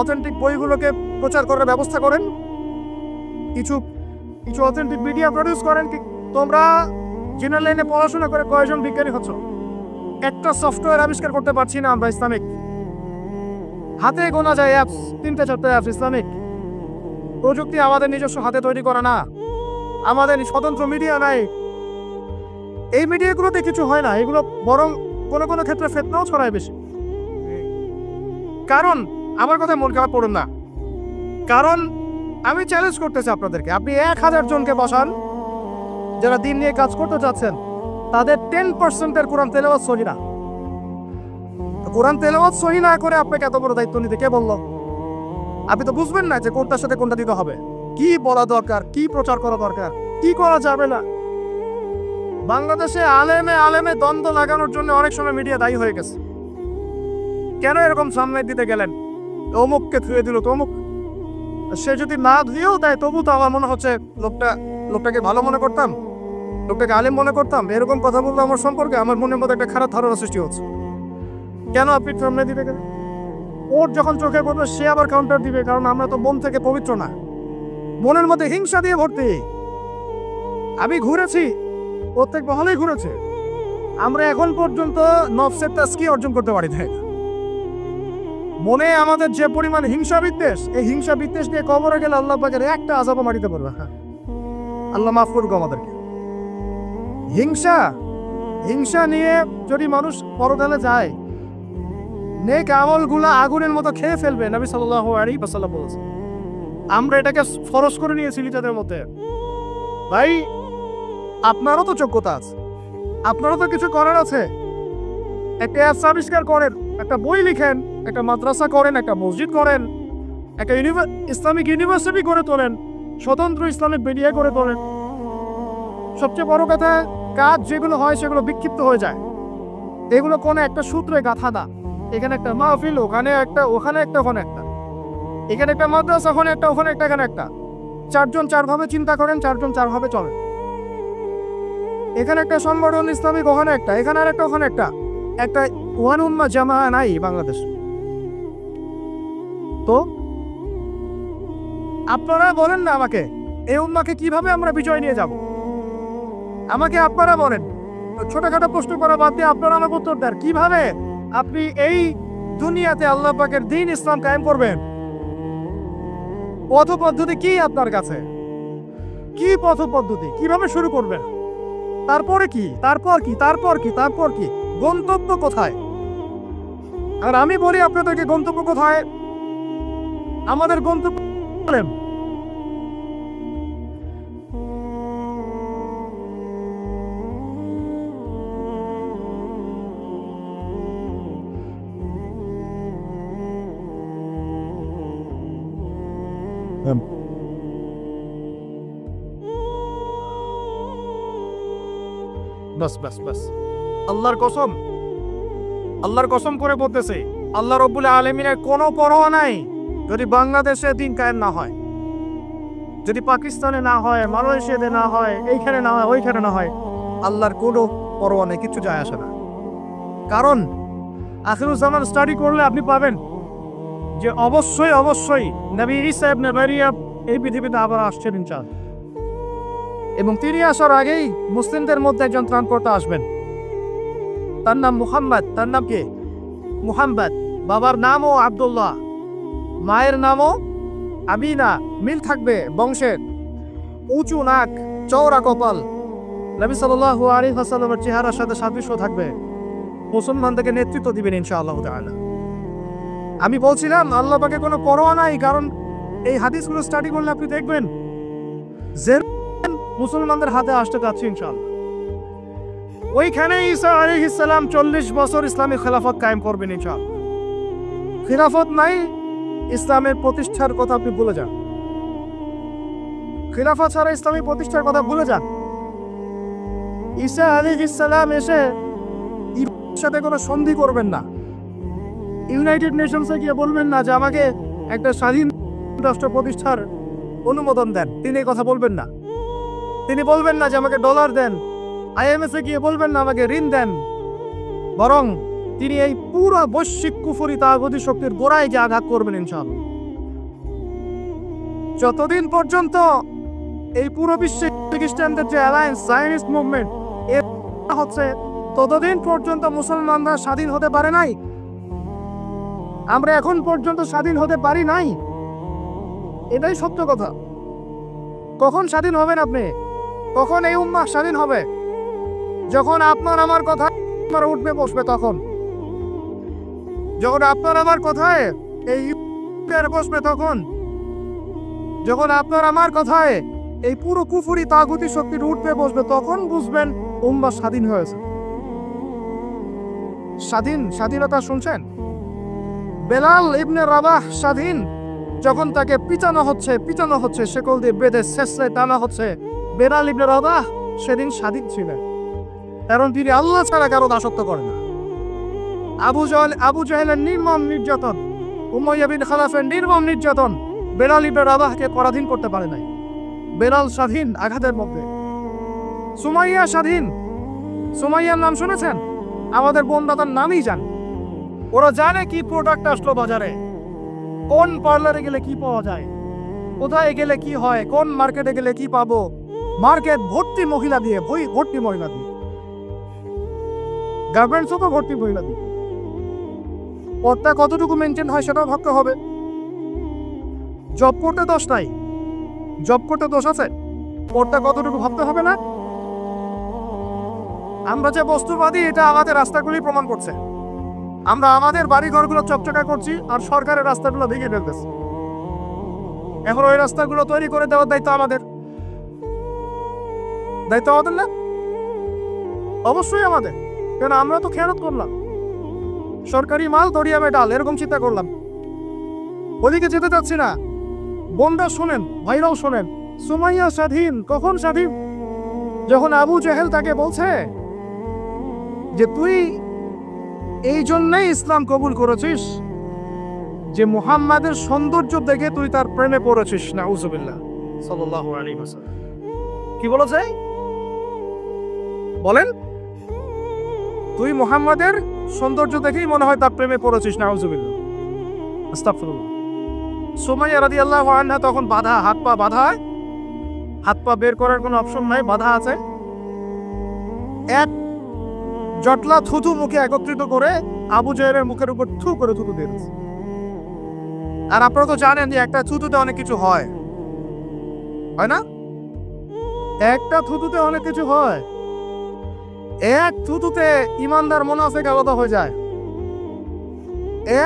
অথেন্টিক বইগুলোকে প্রচার করার ব্যবস্থা করেন, কিছু কিছু অথেন্টিক মিডিয়া প্রডিউস করেন। তোমরা জেনারেল লাইনে পড়াশোনা করে কয়জন বিজ্ঞানী হচ্ছ? একটা সফটওয়্যার আবিষ্কার করতে পারছি না আমরা ইসলামিক। হাতে গোনা যায় অ্যাপস, 3-4টা অ্যাপস ইসলামিক। প্রযুক্তি আমাদের নিজস্ব হাতে তৈরি করা না, আমাদের স্বতন্ত্র মিডিয়া নাই। এই মিডিয়াগুলোতে কিছু হয় না, এগুলো বরং কোনো কোনো ক্ষেত্রে ফিতনাও ছড়ায় বেশি। কারণ আমার কথা মন খারাপ করুন না, কারণ আমি চ্যালেঞ্জ করতেছি আপনাদেরকে, আপনি 1000 জনকে বসান যারা দিন নিয়ে কাজ করতে চাচ্ছেন, তাদের 10%-এর কোরআন তেলাওয়াত সহি না। কোরআন তেলাওয়াত সহি না করে আপনাকে এত বড় দায়িত্ব নিতে কে বলল? আপনি তো বুঝবেন না যে কোনটার সাথে কোনটা দিতে হবে, কি বলা দরকার, কি প্রচার করা দরকার, কি করা যাবে না। বাংলাদেশে আলেমে আলেমে দ্বন্দ্ব লাগানোর জন্য অনেক সময় মিডিয়া দায়ী হয়ে গেছে। কেন এরকম সামনে দিতে গেলেন? অমুককে ধুয়ে দিল, তমুক। সে যদি না ধুয়েও দেয় তবু তো আমার মনে হচ্ছে লোকটাকে ভালো মনে করতাম, লোকটাকে আলেম মনে করতাম। এরকম কথা বললে আমার সম্পর্কে আমার মনের মধ্যে একটা খারাপ ধারণা সৃষ্টি হচ্ছে। কেন আপনি সামনে দিতে গেলেন? ওর যখন চোখে পড়বে সে আবার কাউন্টার দিবে, কারণ আমরা তো মন থেকে পবিত্র না, মনের মধ্যে হিংসা দিয়ে ভর্তি। আমি ঘুরেছি, প্রত্যেক মহলেই ঘুরেছে, আমরা এখন পর্যন্ত নফসের তাজকিয়া অর্জন করতে পারি না। মনে আমাদের যে পরিমাণ হিংসা বিদ্বেষ, এই হিংসা বিদ্বেষ নিয়ে কবরে গেলে আল্লাহ পাকের একটা আযাবও মারিতে পারবে। হ্যাঁ, আল্লাহ মাফ করুক আমাদেরকে। হিংসা নিয়ে যদি মানুষ পরকালে যায়, নেক আমলগুলা আগুনের মতো খেয়ে ফেলবে। নবী সাল্লাল্লাহু আলাইহি ওয়াসাল্লাম বলেছেন। আমরা এটাকে ফরজ করে নিয়েছি নিজেদের মধ্যে। ভাই, আপনারও তো যোগ্যতা আছে, আপনারও তো কিছু করার আছে। একটা অ্যাপস আবিষ্কার করেন, একটা বই লিখেন, একটা মাদ্রাসা করেন, একটা মসজিদ করেন, একটা ইসলামিক ইউনিভার্সিটি করে তোলেন, স্বতন্ত্র ইসলামিক মিডিয়া করে তোলেন। সবচেয়ে বড় কথা, কাজ যেগুলো হয় সেগুলো বিক্ষিপ্ত হয়ে যায়। এগুলো কোনো একটা সূত্রে গাঁথা না। এখানে একটা মাহফিল, ওখানে একটা, ওখানে একটা, ওখানে একটা, এখানে একটা মাদ্রাসা, ওখানে একটা, ওখানে একটা, এখানে একটা। 4 জন 4 ভাবে চিন্তা করেন, 4 জন 4 ভাবে চলেন। এখানে একটা সংগঠন ইসলামিক, ওখানে একটা, এখানে আর একটা, ওখানে একটা। একটা ওয়ান উম্মাহ জামা নাই বাংলাদেশ। তো আপনারা বলেন না আমাকে, এই উম্মাকে কিভাবে আমরা বিজয় নিয়ে যাব? আমাকে আপনারা বলেন, ছোটখাটো প্রশ্ন করা বাদ দিয়ে আপনারা আমাকে উত্তর দেন, কিভাবে আপনি এই দুনিয়াতে আল্লাহ পাকের দ্বীন ইসলাম কায়েম করবেন? পথ পদ্ধতি কি আপনার কাছে? কি পথ পদ্ধতি, কিভাবে শুরু করবেন? তারপরে কি, তারপর কি, তারপর কি, তারপর কি, গন্তব্য কোথায়? আর আমি বলি আপনাদেরকে গন্তব্য কোথায়? আমাদের গন্তব্য বলেন। বাস বাস বাস, আল্লাহর কসম করে বলতেছে, আল্লাহ রব্বুল আলামিনের কোনো পরোয়া নাই যদি বাংলাদেশে দিন কায়েম না হয়, যদি পাকিস্তানে না হয়, মালয়েশিয়াতে না হয়, এইখানে না হয়, ওইখানে না হয়, আল্লাহর কোনো পরোয়া নেই, কিছু যায় আসে না। কারণ আখিরুজ্জামান স্টাডি করলে আপনি পাবেন যে অবশ্যই অবশ্যই নবী ঈসা ইবনে মারইয়াম এই পৃথিবীতে আবার আসছেন ইনশাআল্লাহ, এবং তিনি আসার আগেই মুসলিমদের মধ্যে একজন ত্রাণকর্তা আসবেন। তার নাম মুহাম্মদ। তার নাম কে? মুহাম্মদ। বাবার নামও আব্দুল্লাহ, মায়ের নামও আমিনা। মিল থাকবে বংশের। উঁচু নাক, চওড়া কপাল, নবী সাল্লাল্লাহু আলাইহি ওয়াসাল্লামের চেহারার সাথে সাদৃশ্য থাকবে। মুসলমানদেরকে নেতৃত্ব দিবেন ইনশাআল্লাহ তাআলা। আমি বলছিলাম আল্লাহ পাকে কোনো পরোয়া নাই, কারণ এই হাদিসগুলো স্টাডি করলে আপনি দেখবেন যে মুসলমানদের হাতে আসতে যাচ্ছে ইনশাআল্লাহ। ওইখানে ঈসা আলাইহিস সালাম 40 বছর ইসলামী খেলাফত কায়েম করবেন ইনশাআল্লাহ। খেলাফত নাই, ইসলামের প্রতিষ্ঠার কথা আপনি ভুলে যান। খেলাফত ছাড়া ইসলামী প্রতিষ্ঠার কথা ভুলে যান। ঈসা আলাইহিস সালাম এসে ইরানের সাথে কোনো সন্ধি করবেন না। ইউনাইটেড নেশনসে গিয়ে বলবেন না যে আমাকে একটা স্বাধীন রাষ্ট্র প্রতিষ্ঠার অনুমোদন দেন, তিনি এই কথা বলবেন না। তিনি বলবেন না যে আমাকে ডলার দেন, IMF এ গিয়ে বলবেন না আমাকে ঋণ দেন, বরং তিনি এই পুরো বৈশ্বিক কুফরি তাগুতি শক্তির গোড়ায় যে আঘাত করবেন ইনশাআল্লাহ। যতদিন পর্যন্ত এই পুরো বিশ্বে খ্রিস্টানদের যে অ্যালায়েন্স জায়নিস্ট মুভমেন্ট এর হচ্ছে, ততদিন পর্যন্ত মুসলমানরা স্বাধীন হতে পারে নাই। আমরা এখন পর্যন্ত স্বাধীন হতে পারি নাই, এটাই সত্য কথা। কখন স্বাধীন হবেন আপনি? কখন এই উম্মাহ স্বাধীন হবে? যখন আপনার আমার কথা উঠবে বসবে, তখন যখন আপনার আমার কথায় এই বসবে, তখন যখন আপনার আমার কথায় এই পুরো কুফরি তাগুতি শক্তির উঠবে বসবে, তখন বুঝবেন উম্মাহ স্বাধীন হয়েছে। স্বাধীনতা শুনছেন? বেলাল ইবনে রাবাহ স্বাধীন যখন তাকে পিটানো হচ্ছে, শেকল দিয়ে বেঁধে শেষে টানা হচ্ছে, বেলাল ইবনে রাবাহ সেদিন স্বাধীন ছিলেন, কারণ তিনি আল্লাহ ছাড়া কারো দাসত্ব করেন না। আবু জাহেলের নির্মম নির্যাতন, উমাইয়া বিন খালাফের নির্মম নির্যাতন বেলাল ইবনে রাবাহকে পরাধীন করতে পারে নাই। বেলাল স্বাধীন আঘাতের মধ্যে। সুমাইয়া স্বাধীন। সুমাইয়ার নাম শুনেছেন? আমাদের বোনদাতার নামই জান। ওরা জানে কি প্রোডাক্ট আসলো বাজারে, কোন পার্লারে গেলে কি পাওয়া যায়, কোথায় গেলে কি হয়, কোন মার্কেটে গেলে কি পাবো। মার্কেট ভর্তি মহিলা দিয়ে, ভর্তি মহিলা দিয়ে, গার্মেন্টসও তো ভর্তি মহিলা দিয়ে। পদটা কতটুকু মেনটেন হয় সেটাও ভাবতে হবে। জব করতে দোষ নাই, জব করতে দোষ আছে, পদটা কতটুকু ভাবতে হবে না? আমরা যে বস্তুবাদী এটা আমাদের রাস্তাগুলি প্রমাণ করছে। আমরা আমাদের বাড়ি ঘরগুলো চকচকা করছি আর সরকারের রাস্তাগুলো ভেঙে ফেলতেছি। এখন ওই রাস্তাগুলো তৈরি করে দেওয়ার দায়িত্ব আমাদের। দায়িত্ব আমাদের না? অবশ্যই আমাদের, কেন আমরা তো খেয়ানত করলাম, সরকারি মাল দরিয়ামে ডাল, এরকম চিন্তা করলাম। ওদিকে যেতে চাচ্ছি না। বোনরা শোনেন, ভাইরাও শোনেন, সুমাইয়া স্বাধীন। কখন স্বাধীন? যখন আবু জেহেল তাকে বলছে যে তুই এই জন্যই ইসলাম কবুল করেছিস যে মুহাম্মাদের সৌন্দর্য দেখে তুই তার প্রেমে পড়েছিস। নাউজুবিল্লাহ সাল্লাল্লাহু আলাইহি ওয়াসাল্লাম কি বলেছে? বলেন, তুই মুহাম্মাদের সৌন্দর্য দেখেই মনে হয় তার প্রেমে পড়েছিস। নাউজুবিল্লাহ, আস্তাগফিরুল্লাহ। সুমাইয়া রাদিয়াল্লাহু আনহা তখন বাধা, হাত পা বাধা, হাত পা বের করার কোনো অপশন নাই, বাধা আছে। এক জটলা থুতু মুখে একত্রিত করে আবু জাহেলের মুখের উপর থু করে থুতু দিয়ে দিচ্ছে। আর আপনারা তো জানেন যে একটা থুতুতে অনেক কিছু হয়, হয় না? একটা থুতুতে অনেক কিছু হয়। এক থুতুতে ইমানদার মুনাফিক আলাদা হয়ে যায়।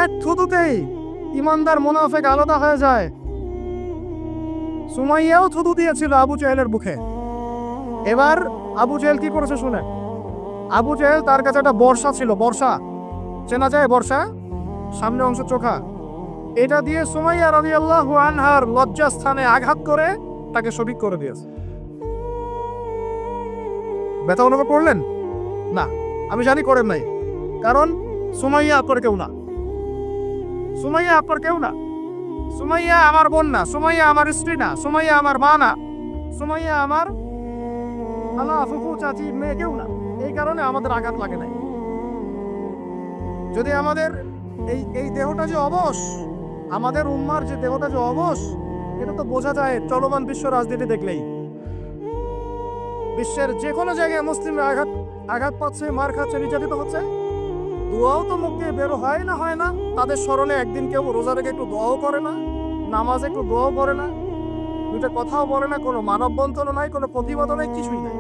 এক থুতুতেই ইমানদার মুনাফিক আলাদা হয়ে যায়। সুমাইয়াও থুতু দিয়েছিল আবু জাহেলের মুখে। এবার আবু জাহেল কি করেছে শুনে। আবু জাহেল, তার কাছে একটা বর্ষা ছিল, বর্ষা চেনা যায়, বর্ষা সামনে অংশ চোখা, এটা দিয়ে সুমাইয়া রাদিয়াল্লাহু আনহার লজ্জাস্থানে আঘাত করে তাকে শহীদ করে দিয়েছে। ব্যথা অনুভব করলেন না? আমি জানি করেন নাই, কারণ সুমাইয়া আপনার কেউ না। সুমাইয়া আপনার কেউ না। সুমাইয়া আমার বোন না, সুমাইয়া আমার স্ত্রী না, সুমাইয়া আমার মা না, সুমাইয়া আমার খালা ফুফু চাচি মেয়ে কেউ না। এই কারণে আমাদের আঘাত লাগে নাই। যদি আমাদের এই দেহটা যে অবশ, আমাদের উম্মার যে দেহটা যে অবশ, এটা তো বোঝা যায় চলমান বিশ্ব রাজনীতি দেখলেই। বিশ্বের যে কোনো জায়গায় মুসলিমরা আঘাত পাচ্ছে, মার খাচ্ছে, নির্যাতিত হচ্ছে, দোয়াও তো মুখ দিয়ে বেরো হয় না। তাদের স্মরণে একদিন কেউ রোজা রেখে একটু দোয়াও করে না, নামাজে একটু দোয়াও করে না, দুইটা কথাও বলে না, কোনো মানববন্ধন নাই, কোনো প্রতিবাদ নাই, কিছুই নাই।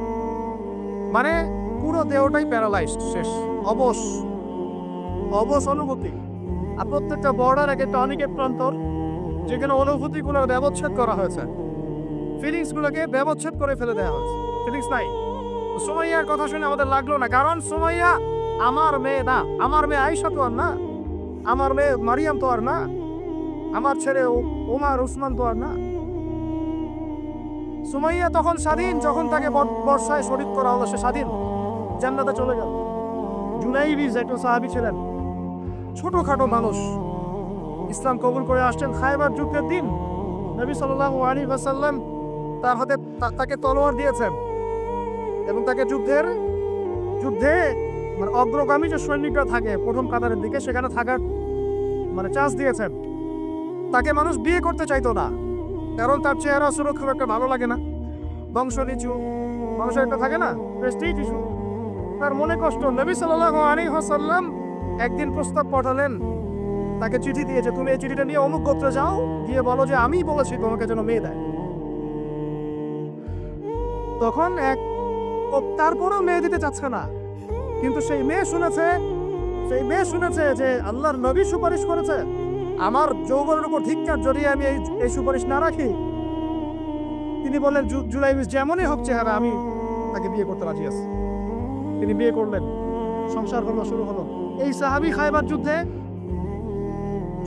মানে পুরো দেহটাই প্যারালাইজড, শেষ, অবশ অনুভূতি। আর প্রত্যেকটা বর্ডার এক একটা অনেকের প্রান্তর, যেখানে অনুভূতিগুলো ব্যবচ্ছেদ করা হয়েছে, ফিলিংসগুলোকে ব্যবচ্ছেদ করে ফেলে দেওয়া হয়েছে, ফিলিংস নাই। সুমাইয়ার কথা শুনে আমাদের লাগলো না, কারণ সুমাইয়া আমার মেয়ে না, আমার মেয়ে আয়েশা তো আর না, আমার মেয়ে মারিয়াম তো আর না, আমার ছেলে ওমর উসমান তো আর না। সুমাইয়া তখন স্বাধীন, যখন তাকে বর্ষায় শহীদ করা হলো, সে স্বাধীন, জান্নাতে চলে গেল। জুনাইবিজ একজন সাহাবী ছিলেন, ছোটখাটো মানুষ, ইসলাম কবুল করে আসছেন খায়বার যুদ্ধের দিন। নবী সাল্লাল্লাহু আলাইহি ওয়াসাল্লাম তার হাতে তাকে তলোয়ার দিয়েছেন এবং তাকে যুদ্ধে মানে অগ্রগামী যে সৈনিকরা থাকে প্রথম কাতারের দিকে, সেখানে থাকার মানে চান্স দিয়েছেন। তাকে মানুষ বিয়ে করতে চাইতো না, কারণ তার চেহারা সুরক্ষা খুব একটা ভালো লাগে না, বংশ নিচু, মানুষের একটা থাকে না প্রেস্টিজ ইস্যু। তার মনে কষ্ট। নবী সাল্লাল্লাহু আলাইহি ওয়াসাল্লাম একদিন প্রস্তাব পাঠালেন, তাকে চিঠি দিয়েছে, তুমি এই চিঠিটা নিয়ে অমুক গোত্রে যাও, গিয়ে বলো যে আমি বলেছি তোমাকে যেন মেয়ে দেয়। তখন তারপরেও মেয়ে দিতে চাচ্ছে না, কিন্তু সেই মেয়ে শুনেছে যে আল্লাহর নবী সুপারিশ করেছে, আমার যৌবনের উপর ধিক্কার যদি আমি এই সুপারিশ না রাখি। তিনি বললেন জুলাইবিস যেমনই হোক চেহারা, আমি তাকে বিয়ে করতে রাজি আছি। তিনি বিয়ে করলেন, সংসার হলো, শুরু হলো। এই সাহাবী খায়বার যুদ্ধে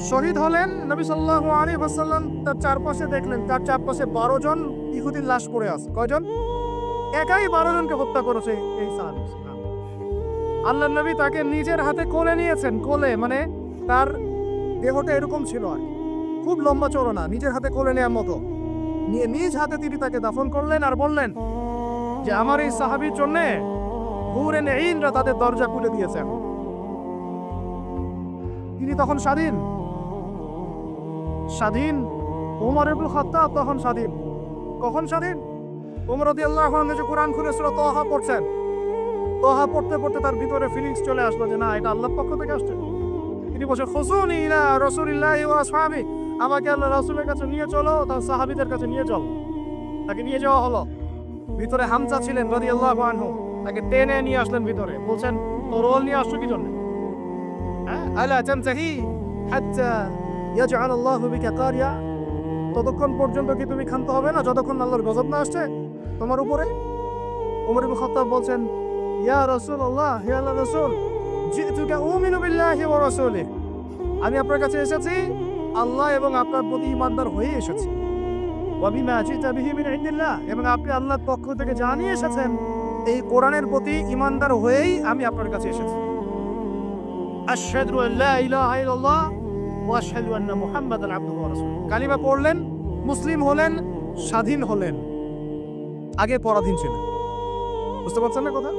শহীদ হলেন। নবী সাল্লাল্লাহু আলাইহি ওয়াসাল্লাম তার চারপাশে দেখলেন, তার চারপাশে 12 জন ইহুদির লাশ পড়ে আছে। কয়জন? একাই 12 জনকে হত্যা করেছে এই সাহাবী। আল্লাহর নবী তাকে নিজের হাতে কোলে নিয়েছেন, কোলে মানে তার দেহটা এরকম ছিল আর খুব লম্বা চওড়া না, নিজের হাতে কোলে নেওয়ার মতো নিয়ে নিজ হাতে তিনি তাকে দাফন করলেন। আর বললেন যে আমার এই সাহাবীর জন্য হুরে নেইনরা তাদের দরজা খুলে দিয়েছেন। তিনি তখন স্বাধীন। ওমর ইবনে খাত্তাব তখন স্বাধীন। কখন স্বাধীন? ওমর রাদিয়াল্লাহু আনহু যে কোরআন খুলে সূরা তাহা পড়ছেন, তাহা পড়তে পড়তে তার ভিতরে ফিলিংস চলে আসলো যে না, এটা আল্লাহর পক্ষ থেকে আসছে। তিনি বলছেন খুসুনি ইলা রাসূলিল্লাহি ওয়া আসহাবি, আমাকে আল্লাহ রাসূলের কাছে নিয়ে চলো, তার সাহাবীদের কাছে নিয়ে চলো। তাকে নিয়ে যাওয়া হলো। ভিতরে হামজা ছিলেন রাদিয়াল্লাহু আনহু, তাকে টেনে নিয়ে আসলেন ভিতরে। বলছেন তোর রোল নিয়ে আসছো কি জন্য? আলা তামতাহি হাত্তা ইয়াজআল আল্লাহু বিকা কারিয়া, ততক্ষণ পর্যন্ত কি তুমি ক্ষান্ত হবে না যতক্ষণ আল্লাহর গজব না আসছে তোমার উপরে? ওমর ইবনে খাত্তাব বলছেন ইয়া রাসূলুল্লাহ, হে আল্লাহর রাসূল, জিতুকা উমিনু বিল্লাহি ওয়া রাসূলিহি, আমি আপনার কাছে এসেছি আল্লাহ এবং আপনার প্রতি ঈমানদার হয়ে এসেছি। ওয়া বিমা জিতা বিহি মিন ইনদিল্লাহ, এবং আপনি আল্লাহর পক্ষ থেকে জানিয়ে এসেছেন এই কোরআনের প্রতি ঈমানদার হয়েই আমি আপনার কাছে এসেছি। আশহাদু আল্লা ইলাহা ইল্লাল্লাহ ওয়া আশহাদু আন্না মুহাম্মাদান আবদুহু ওয়া রাসূলুহু, কালিমা পড়লেন, মুসলিম হলেন, স্বাধীন হলেন। আগে পরাধীন ছিলেন। বুঝতে পারছেন না কথা?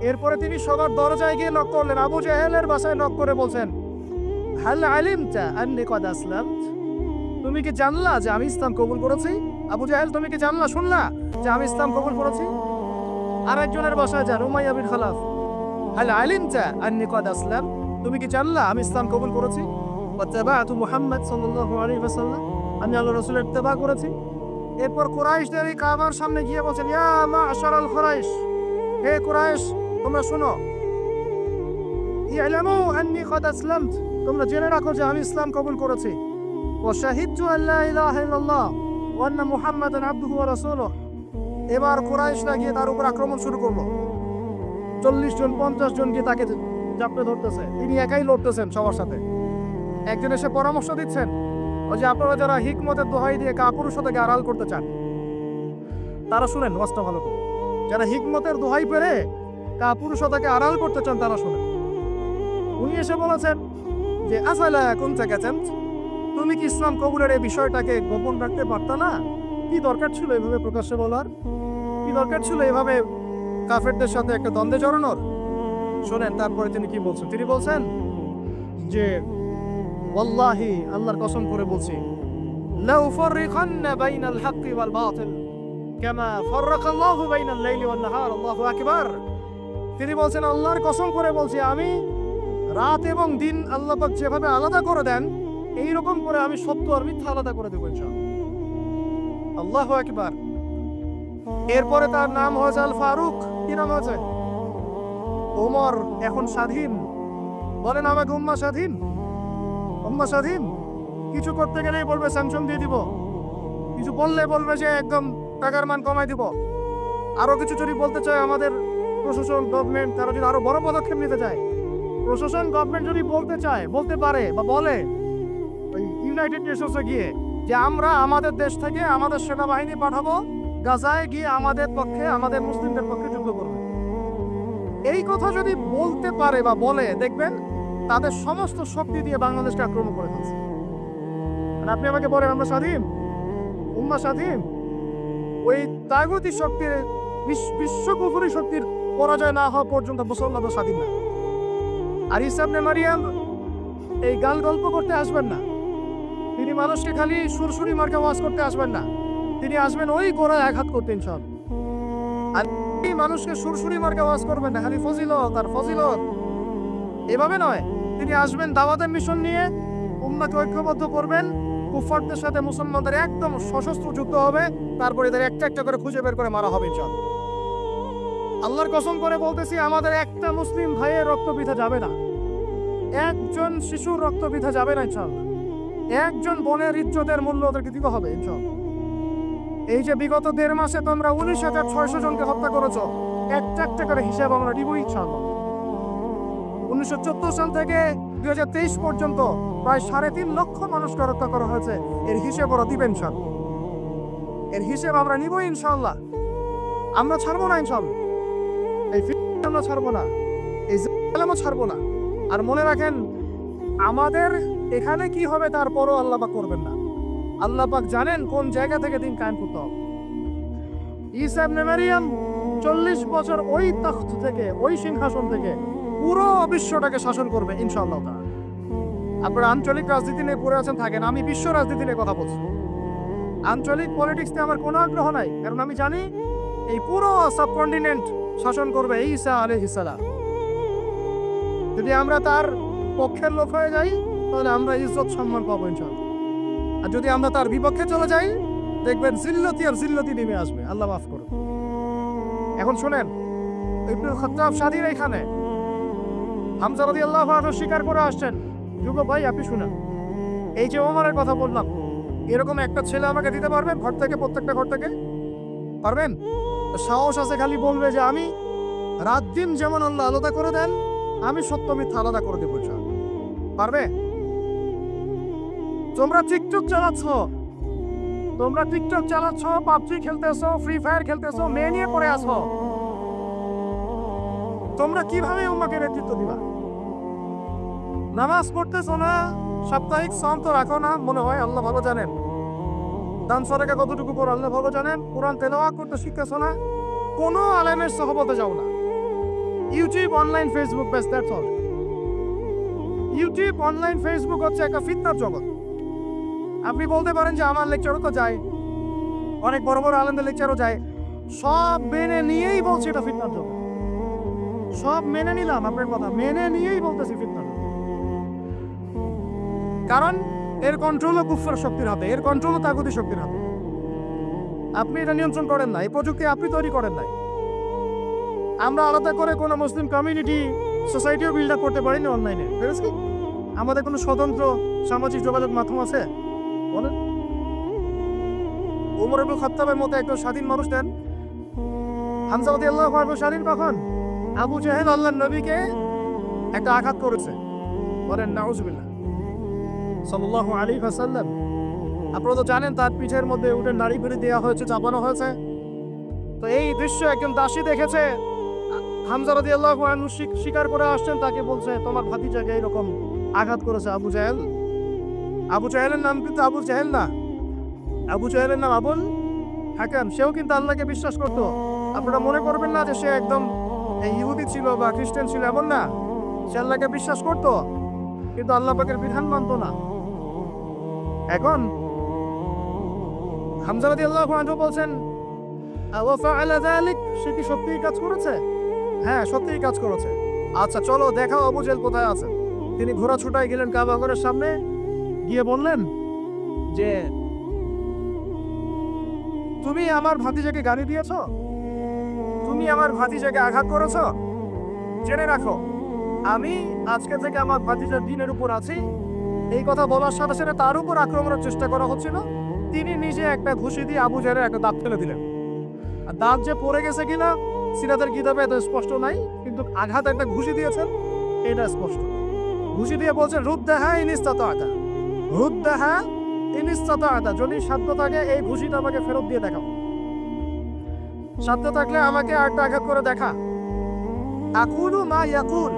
এরপরে তিনি সবার দরজায় গিয়ে নক করলেন। আবু জাহেলের বাসায় নক করে বলছেন হাল আলিমতা আন্নী কদ আসলামত, তুমি কি জানলা যে আমি ইসলাম কবুল করেছি? আবু জাহেল, তুমি কি জানলা, শুনলা যে আমি ইসলাম কবুল করেছি? আরেকজনের বাসায় যান, উমাইয়া বিন খালাফ, হাল আলিমতা আন্নী কদ আসলাম, তুমি কি জানলা আমি ইসলাম কবুল করেছি? ওয়াত্তাবাতু মুহাম্মদ সাল্লাল্লাহু আলাইহি ওয়াসাল্লাম, আমি আল্লাহর রাসূলের ইত্তেবা করেছি। এরপর কুরাইশদের এই কাবার সামনে গিয়ে বলেন, ইয়া মা'শারাল কুরাইশ, হে কুরাইশ তোমরা শোনো, ইয়ালামু আন্নী কদ আসলামত, তোমরা জেনে রাখো যে আমি ইসলাম কবুল করেছি। ওয়া শাহিদতু আল্লা ইলাহা ইল্লাল্লাহ ওয়া আন্না মুহাম্মাদান আবদুহু ওয়া রাসূলুহু। এবার কুরাইশরা গিয়ে তার উপর আক্রমণ শুরু করলো। 40 জন 50 জন গিয়ে তাকে চাপড়ে ধরতেছে, তিনি একাই লড়তেছেন সবার সাথে। একজন এসে পরামর্শ দিচ্ছেন, ওই যে আপনারা যারা হিকমতের দোহাই দিয়ে কাপুরুষতাকে আড়াল করতে চান, তারা শুনেন ওয়াজটা ভালো করে। যারা হিকমতের দোহাই পেরে কাপুরুষতাকে আড়াল করতে চান তারা শুনেন। উনি এসে বলেছেন যে আসালা কোন গেছেন, তুমি কি ইসলাম কবুলের এই বিষয়টাকে গোপন রাখতে পারতা না? কি দরকার ছিল এভাবে প্রকাশ্যে বলার? কি দরকার ছিল এভাবে কাফেরদের সাথে একটা দ্বন্দ্বে জড়ানোর? শোনেন তারপরে তিনি কি বলছেন। তিনি বলছেন যে ওয়াল্লাহি, আল্লাহর কসম করে বলছি, লাউ ফাররিকান্না বাইনাল হাক্কি ওয়াল বাতিল কামা ফাররাকাল্লাহু বাইনাল লাইলি ওয়ান নাহার, আল্লাহু আকবার। তিনি বলছেন, আল্লাহর কসম করে বলছি, আমি রাত এবং দিন আল্লাহ পাক যেভাবে আলাদা করে দেন, এই রকম করে আমি সত্য আর মিথ্যা আলাদা করে দেব ইনশাআল্লাহ। আল্লাহু আকবার। এরপরে তার নাম হয়েছে আল ফারুক। কি নাম হয়েছে? ওমর এখন স্বাধীন। বলেন আমাকে, উম্মাহ স্বাধীন? উম্মাহ স্বাধীন? কিছু করতে গেলেই বলবে স্যাংশন দিয়ে দিব, কিছু বললে বলবে যে একদম টাকার মান কমাই দিব। আরো কিছু যদি বলতে চায় আমাদের প্রশাসন, গভর্নমেন্ট, তারা যদি আরো বড় পদক্ষেপ নিতে চায়, প্রশাসন গভর্নমেন্ট যদি বলতে চায়, বলতে পারে বা বলে ওই ইউনাইটেড নেশনসে গিয়ে যে আমরা আমাদের দেশ থেকে আমাদের সেনাবাহিনী পাঠাবো গাজায় গিয়ে আমাদের পক্ষে, আমাদের মুসলিমদের পক্ষে যুদ্ধ করবে, এই কথা যদি বলতে পারে বা বলে, দেখবেন তাদের সমস্ত শক্তি দিয়ে বাংলাদেশকে আক্রমণ করে ফেলছে। আর আপনি আমাকে বলেন আমরা স্বাধীন? উম্মাহ স্বাধীন? ওই তাগুতি শক্তির, বিশ্বকুফরি শক্তির পরাজয় না হওয়া পর্যন্ত মুসলমানরা স্বাধীন না। আর ঈসা ইবনে মারিয়াম এই গাল গল্প করতে আসবেন না। তিনি মানুষকে খালি সুরসুরি মার্কা ওয়াজ করতে আসবেন না, তিনি আসবেন ওই গোড়ায় আঘাত করতে ইনশাআল্লাহ। আর এই মানুষকে সুরসুরি মার্কা ওয়াজ করবেন না, খালি ফজিলত আর ফজিলত, এভাবে নয়। তিনি আসবেন দাওয়াতের মিশন নিয়ে, উম্মাহকে ঐক্যবদ্ধ করবেন, কুফারদের সাথে মুসলমানদের একদম সশস্ত্র যুদ্ধ হবে, তারপরে এদের একটা একটা করে খুঁজে বের করে মারা হবে ইনশাআল্লাহ। আল্লাহর কসম করে বলতেছি, আমাদের একটা মুসলিম ভাইয়ের রক্ত বৃথা যাবে না, একজন শিশুর রক্ত বৃথা যাবে না ইনশাআল্লাহ। একজন বোনের ইজ্জতের মূল্য ওদেরকে দিতে হবে ইনশাআল্লাহ। এই যে বিগত 1.5 মাসে তোমরা 19,600 জনকে হত্যা করেছো, একটা একটা করে হিসাব আমরা দিব ইনশাআল্লাহ। 1914 সাল থেকে 2023 পর্যন্ত প্রায় 3.5 লক্ষ মানুষকে হত্যা করা হয়েছে, এর হিসেব ওরা দিবেন ইনশাআল্লাহ। এর হিসেব আমরা নিব ইনশাআল্লাহ। আমরা ছাড়বো না ইনশাআল্লাহ, এই ফিতনা আমরা ছাড়বো না, এই জালেমও ছাড়বো না। আর মনে রাখেন, আমাদের এখানে কি হবে তারপরও আল্লাহ পাক করবেন না। আল্লাহ পাক জানেন কোন জায়গা থেকে দিন কায়েম করতে হবে। ঈসা ইবনে মারিয়াম 40 বছর ওই তখ্ত থেকে, ওই সিংহাসন থেকে পুরো বিশ্বটাকে শাসন করবে ইনশাআল্লাহ তাআলা। আপনারা আঞ্চলিক রাজনীতি নিয়ে পড়ে আছেন, থাকেন, আমি বিশ্ব রাজনীতি নিয়ে কথা বলছি। আঞ্চলিক পলিটিক্স নিয়ে আমার কোনো আগ্রহ নাই, কারণ আমি জানি এই পুরো সাবকন্টিনেন্ট শাসন করবে ঈসা আলাইহিস সালাম। যদি আমরা তার পক্ষের লোক হয়ে যাই, তাহলে আমরা ইজ্জত সম্মান পাবো ইনশাআল্লাহ। আর যদি আমরা তার বিপক্ষে চলে যাই, দেখবেন জিল্লতি আর জিল্লতি নেমে আসবে। আল্লাহ মাফ করুন। এখন শুনেন, ইবনুল খাত্তাব স্বাধীন এখানে, হামজা রাদিয়াল্লাহু আনহু স্বীকার করে আসছেন। যুব ভাই আপনি শুনেন, এই যে ওমরের কথা বললাম, এরকম একটা ছেলে আমাকে দিতে পারবেন ঘর থেকে, প্রত্যেকটা ঘর থেকে? পারবেন? সাহস আছে খালি বলবে যে আমি রাত দিন যেমন আল্লাহ আলাদা করে দেন, আমি সত্য মিথ্যা আলাদা করে দেবো ইনশাআল্লাহ। পারবে? তোমরা টিকটক চালাচ্ছ, তোমরা টিকটক চালাচ্ছ, পাবজি খেলতেছো, ফ্রি ফায়ার খেলতেছো, মেয়ে নিয়ে পড়ে আসো, তোমরা কিভাবে উম্মাহকে নেতৃত্ব দিবা? নামাজ পড়তেছো না, সাপ্তাহিক সম তো রাখো না, মনে হয় আল্লাহ ভালো জানেন। দান সদকা কতটুকু করো আল্লাহ ভালো জানেন। কোরআন তেলাওয়াত করতে শিখতেছো না, কোনো আলেমের সহবতে যাও না। ইউটিউব, অনলাইন, ফেসবুক, ব্যাস that's all. YouTube, online, Facebook হচ্ছে একটা ফিতনার জগৎ। আপনি বলতে পারেন যে আমার লেকচারও তো যায়, অনেক বড় বড় আলেমদের লেকচারও যায়, সব মেনে নিয়েই বলছি এটা ফিতনার জন্য। সব মেনে নিলাম, আপনার কথা মেনে নিয়েই বলতেছি ফিতনার জন্য। কারণ এর কন্ট্রোলও কুফর শক্তির হাতে, এর কন্ট্রোলও তাগুতি শক্তির হাতে। আপনি এটা নিয়ন্ত্রণ করেন না, এই প্রযুক্তি আপনি তৈরি করেন নাই। আমরা আলাদা করে কোনো মুসলিম কমিউনিটি সোসাইটিও বিল্ড আপ করতে পারিনি অনলাইনে, বুঝেছি? আমাদের কোনো স্বতন্ত্র সামাজিক যোগাযোগ মাধ্যম আছে বলেন? ওমর ইবনে খাত্তাবের মতো একজন স্বাধীন মানুষ দেন। হামজা রাদিয়াল্লাহু আনহু স্বাধীন কখন? আবু জাহেল আল্লাহর নবীকে একটা আঘাত করেছে, বলেন নাউজুবিল্লাহ সাল্লাল্লাহু আলাইহি ওয়াসাল্লাম। আপনারা তো জানেন তার পিঠের মধ্যে উঠে নাড়ি ভেড়ি দেওয়া হয়েছে, চাপানো হয়েছে। তো এই দৃশ্য একজন দাসী দেখেছে, হামজা রাদিয়াল্লাহু আনহু স্বীকার করে আসছেন, তাকে বলছে তোমার ভাতিজাকে এরকম আঘাত করেছে আবু জাহেল। আবু জাহেলের নাম কিন্তু আবু জাহেল না, আবু জাহেলের নাম আবুল হাকাম। সেও কিন্তু আল্লাহকে বিশ্বাস করতো। আপনারা মনে করবেন না যে সে একদম ইহুদি ছিল বা খ্রিস্টান ছিল, এমন না। সে আল্লাহকে বিশ্বাস করতো, কিন্তু আল্লাহ পাকের বিধান মানতো না। এখন হামজা রাদিয়াল্লাহু আনহু বলছেন ওয়া ফাআলা যালিক, সে কি সত্যিই কাজ করেছে? হ্যাঁ, সত্যিই কাজ করেছে। আচ্ছা চলো দেখাও আবু জাহেল কোথায় আছে। তিনি ঘোড়া ছুটাই গেলেন কাবা ঘরের সামনে, গিয়ে বললেন যে তুমি আমার ভাতিজাকে গালি দিয়েছ, তুমি আমার ভাতিজাকে আঘাত করেছ, জেনে রাখো আমি আজকে থেকে আমার ভাতিজার দিনের উপর আছি। এই কথা বলার সাথে সাথে তার উপর আক্রমণের চেষ্টা করা হচ্ছিল। তিনি নিজে একটা ঘুষি দিয়ে আবু জাহেলের একটা দাঁত ফেলে দিলেন। আর দাঁত যে পড়ে গেছে কিনা সিরাতের কিতাবে এত স্পষ্ট নাই, কিন্তু আঘাত একটা ঘুষি দিয়েছেন এটা স্পষ্ট। ঘুষি দিয়ে বলছেন রুদ্দাহা ইনিস্তাতা, রুদ্দাহা ইনিস্তাতা, যদি সাধ্য থাকে এই ঘুষিটা আমাকে ফেরত দিয়ে দেখাও। সাধ্য থাকলে আমাকে আরেকটা আঘাত করে দেখা। আকুলু মা ইয়াকুল,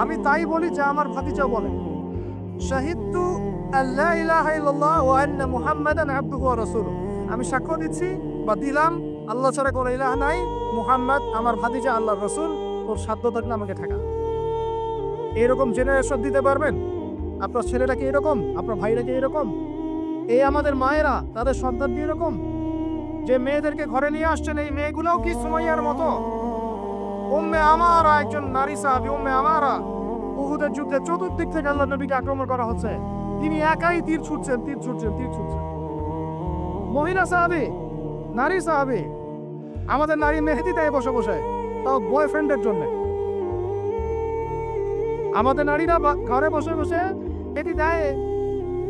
আমি তাই বলি যা আমার ভাতিজা বলে। শাহিদতু আল্লা ইলাহা ইল্লাল্লাহ ওয়া আন্না মুহাম্মাদান আবদুহু ওয়া রাসূলুহু, আমি সাক্ষ্য দিচ্ছি বা দিলাম আল্লাহ ছাড়া কোনো ইলাহ নাই, মুহাম্মদ আমার ভাতিজা আল্লাহর রাসূল। তোর সাধ্য থাকলে আমাকে ঠেকা। এরকম জেনারেশন দিতে পারবেন? আপনার ছেলেটা কি এরকম? আপনার ভাইরা কি এরকম? এই আমাদের মায়েরা তাদের সন্তান কি এরকম? যে মেয়েদেরকে ঘরে নিয়ে আসছেন, এই মেয়েগুলোও কি সুমাইয়ার মতো? উম্মে আমারা একজন নারী সাহাবী, উম্মে আমারা উহুদের যুদ্ধে চতুর্দিক থেকে আল্লাহর নবীকে আক্রমণ করা হচ্ছে, তিনি একাই তীর ছুটছেন। মহিলা সাহাবী, নারী সাহাবী, আমাদের নারী মেহেদি দেয় বসে বসে, তাও বয়ফ্রেন্ডের জন্য। আমাদের নারীরা ঘরে বসে বসে মেহেদি দেয়,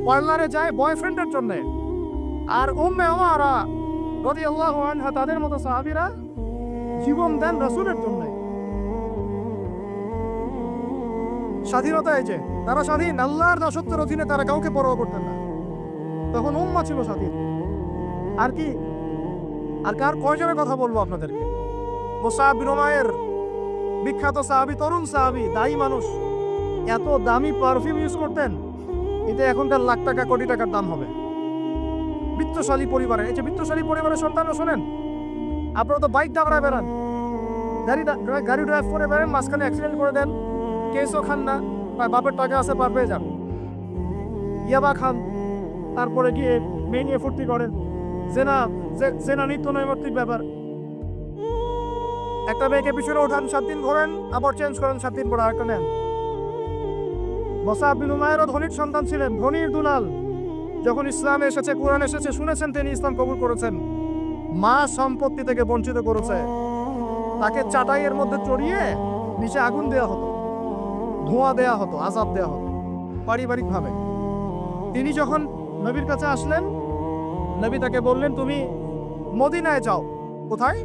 পার্লারে যায় বয়ফ্রেন্ডের জন্য। আর উম্মে আমারা রাদিয়াল্লাহু আনহা, তাদের মতো সাহাবীরা জীবন দেন রাসূলের জন্য। স্বাধীনতা এই যে, তারা স্বাধীন, আল্লাহর দাসত্বের অধীনে তারা কাউকে পরোয়া করতেন না। তখন উম্মাহ ছিল স্বাধীন। আর কি, আর কার কয়জনের কথা বলবো আপনাদেরকে? মুসআব বিন উমাইর, বিখ্যাত সাহাবী, তরুণ সাহাবী, দায়ী মানুষ, এত দামি পারফিউম ইউজ করতেন, এতে এখনকার লাখ টাকা কোটি টাকার দাম হবে। বিত্তশালী পরিবারের, এই যে বিত্তশালী পরিবারের সন্তানরা, শোনেন, আপনারা তো বাইক দাবড়ায় বেড়ান, গাড়ি ড্রাইভ করে বেড়ান, মাঝখানে অ্যাক্সিডেন্ট করে দেন, কেসও খান না, বাপের টাকা আছে পার পেয়ে যান, ইয়াবা খান, তারপরে গিয়ে মেয়ে নিয়ে ফুর্তি করেন। জেনা নিত্য নৈমিত্তিক ব্যাপার। একটা মেয়েকে পিছনে ওঠান, 7 দিন ঘোরেন, আবার চেঞ্জ করেন, 7 দিন পরে আরেকটা নেন। মুসআব বিন উমাইরও ধনীর সন্তান ছিলেন, ধনীর দুলাল। যখন ইসলাম এসেছে, কোরআন এসেছে, শুনেছেন তিনি ইসলাম কবুল করেছেন। মা সম্পত্তি থেকে বঞ্চিত করেছে, তাকে চাটাইয়ের মধ্যে চড়িয়ে নিচে আগুন দেওয়া হতো, ধোঁয়া দেওয়া হতো, আযাব দেওয়া হতো পারিবারিকভাবে। তিনি যখন নবীর কাছে আসলেন, নবী তাকে বললেন তুমি মদিনায় যাও। কোথায়?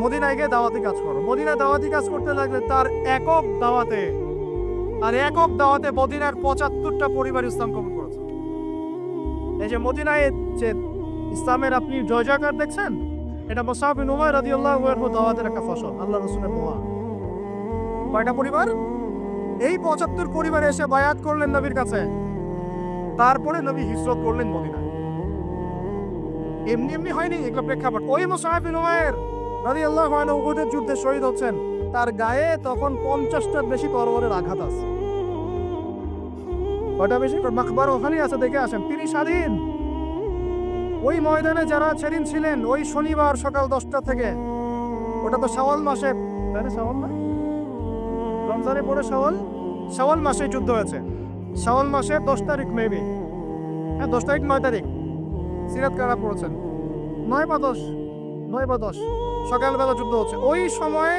মদিনায় গিয়ে দাওয়াতি কাজ করো। মদিনায় দাওয়াতি কাজ করতে লাগলে তার একক দাওয়াতে মদিনার 75টা পরিবার ইসলাম কবুল করেছে। এই যে মদিনায় যে ইসলামের আপনি জয়জয়কার দেখছেন, এটা মুসআব বিন উমাইর রাদিয়াল্লাহু আনহু দাওয়াতের একটা ফসল, আল্লাহ রাসূলের দোয়া। কয়টা পরিবার? এই 75 পরিবার এসে বায়াত করলেন নবীর কাছে। তারপরে নবী হিজরত করলেন মদিনায়। এমনি এমনি হয়নি, এগুলো প্রেক্ষাপট। ওই মুসআব বিন উমাইর রাদিয়াল্লাহু আনহু উহুদের যুদ্ধে শহীদ হচ্ছেন, তার গায়ে তখন 50টার বেশি তরবারের আঘাত আছে। কয়টা বেশি মাকবার ওখানে আছে, দেখে আসেন। তিনি স্বাধীন। ওই ময়দানে যারা সেদিন ছিলেন, ওই শনিবার সকাল 10টা থেকে, ওটা তো শাওয়াল মাসে, তাই না? শাওয়াল না, রমজানে পড়ে শাওয়াল মাসে যুদ্ধ হয়েছে। শাওয়াল মাসে 10 তারিখ মেবি, হ্যাঁ 10 তারিখ 9 তারিখ সিরাত কারা পড়েছেন, 9 বা 10 সকালবেলা যুদ্ধ হচ্ছে। ওই সময়ে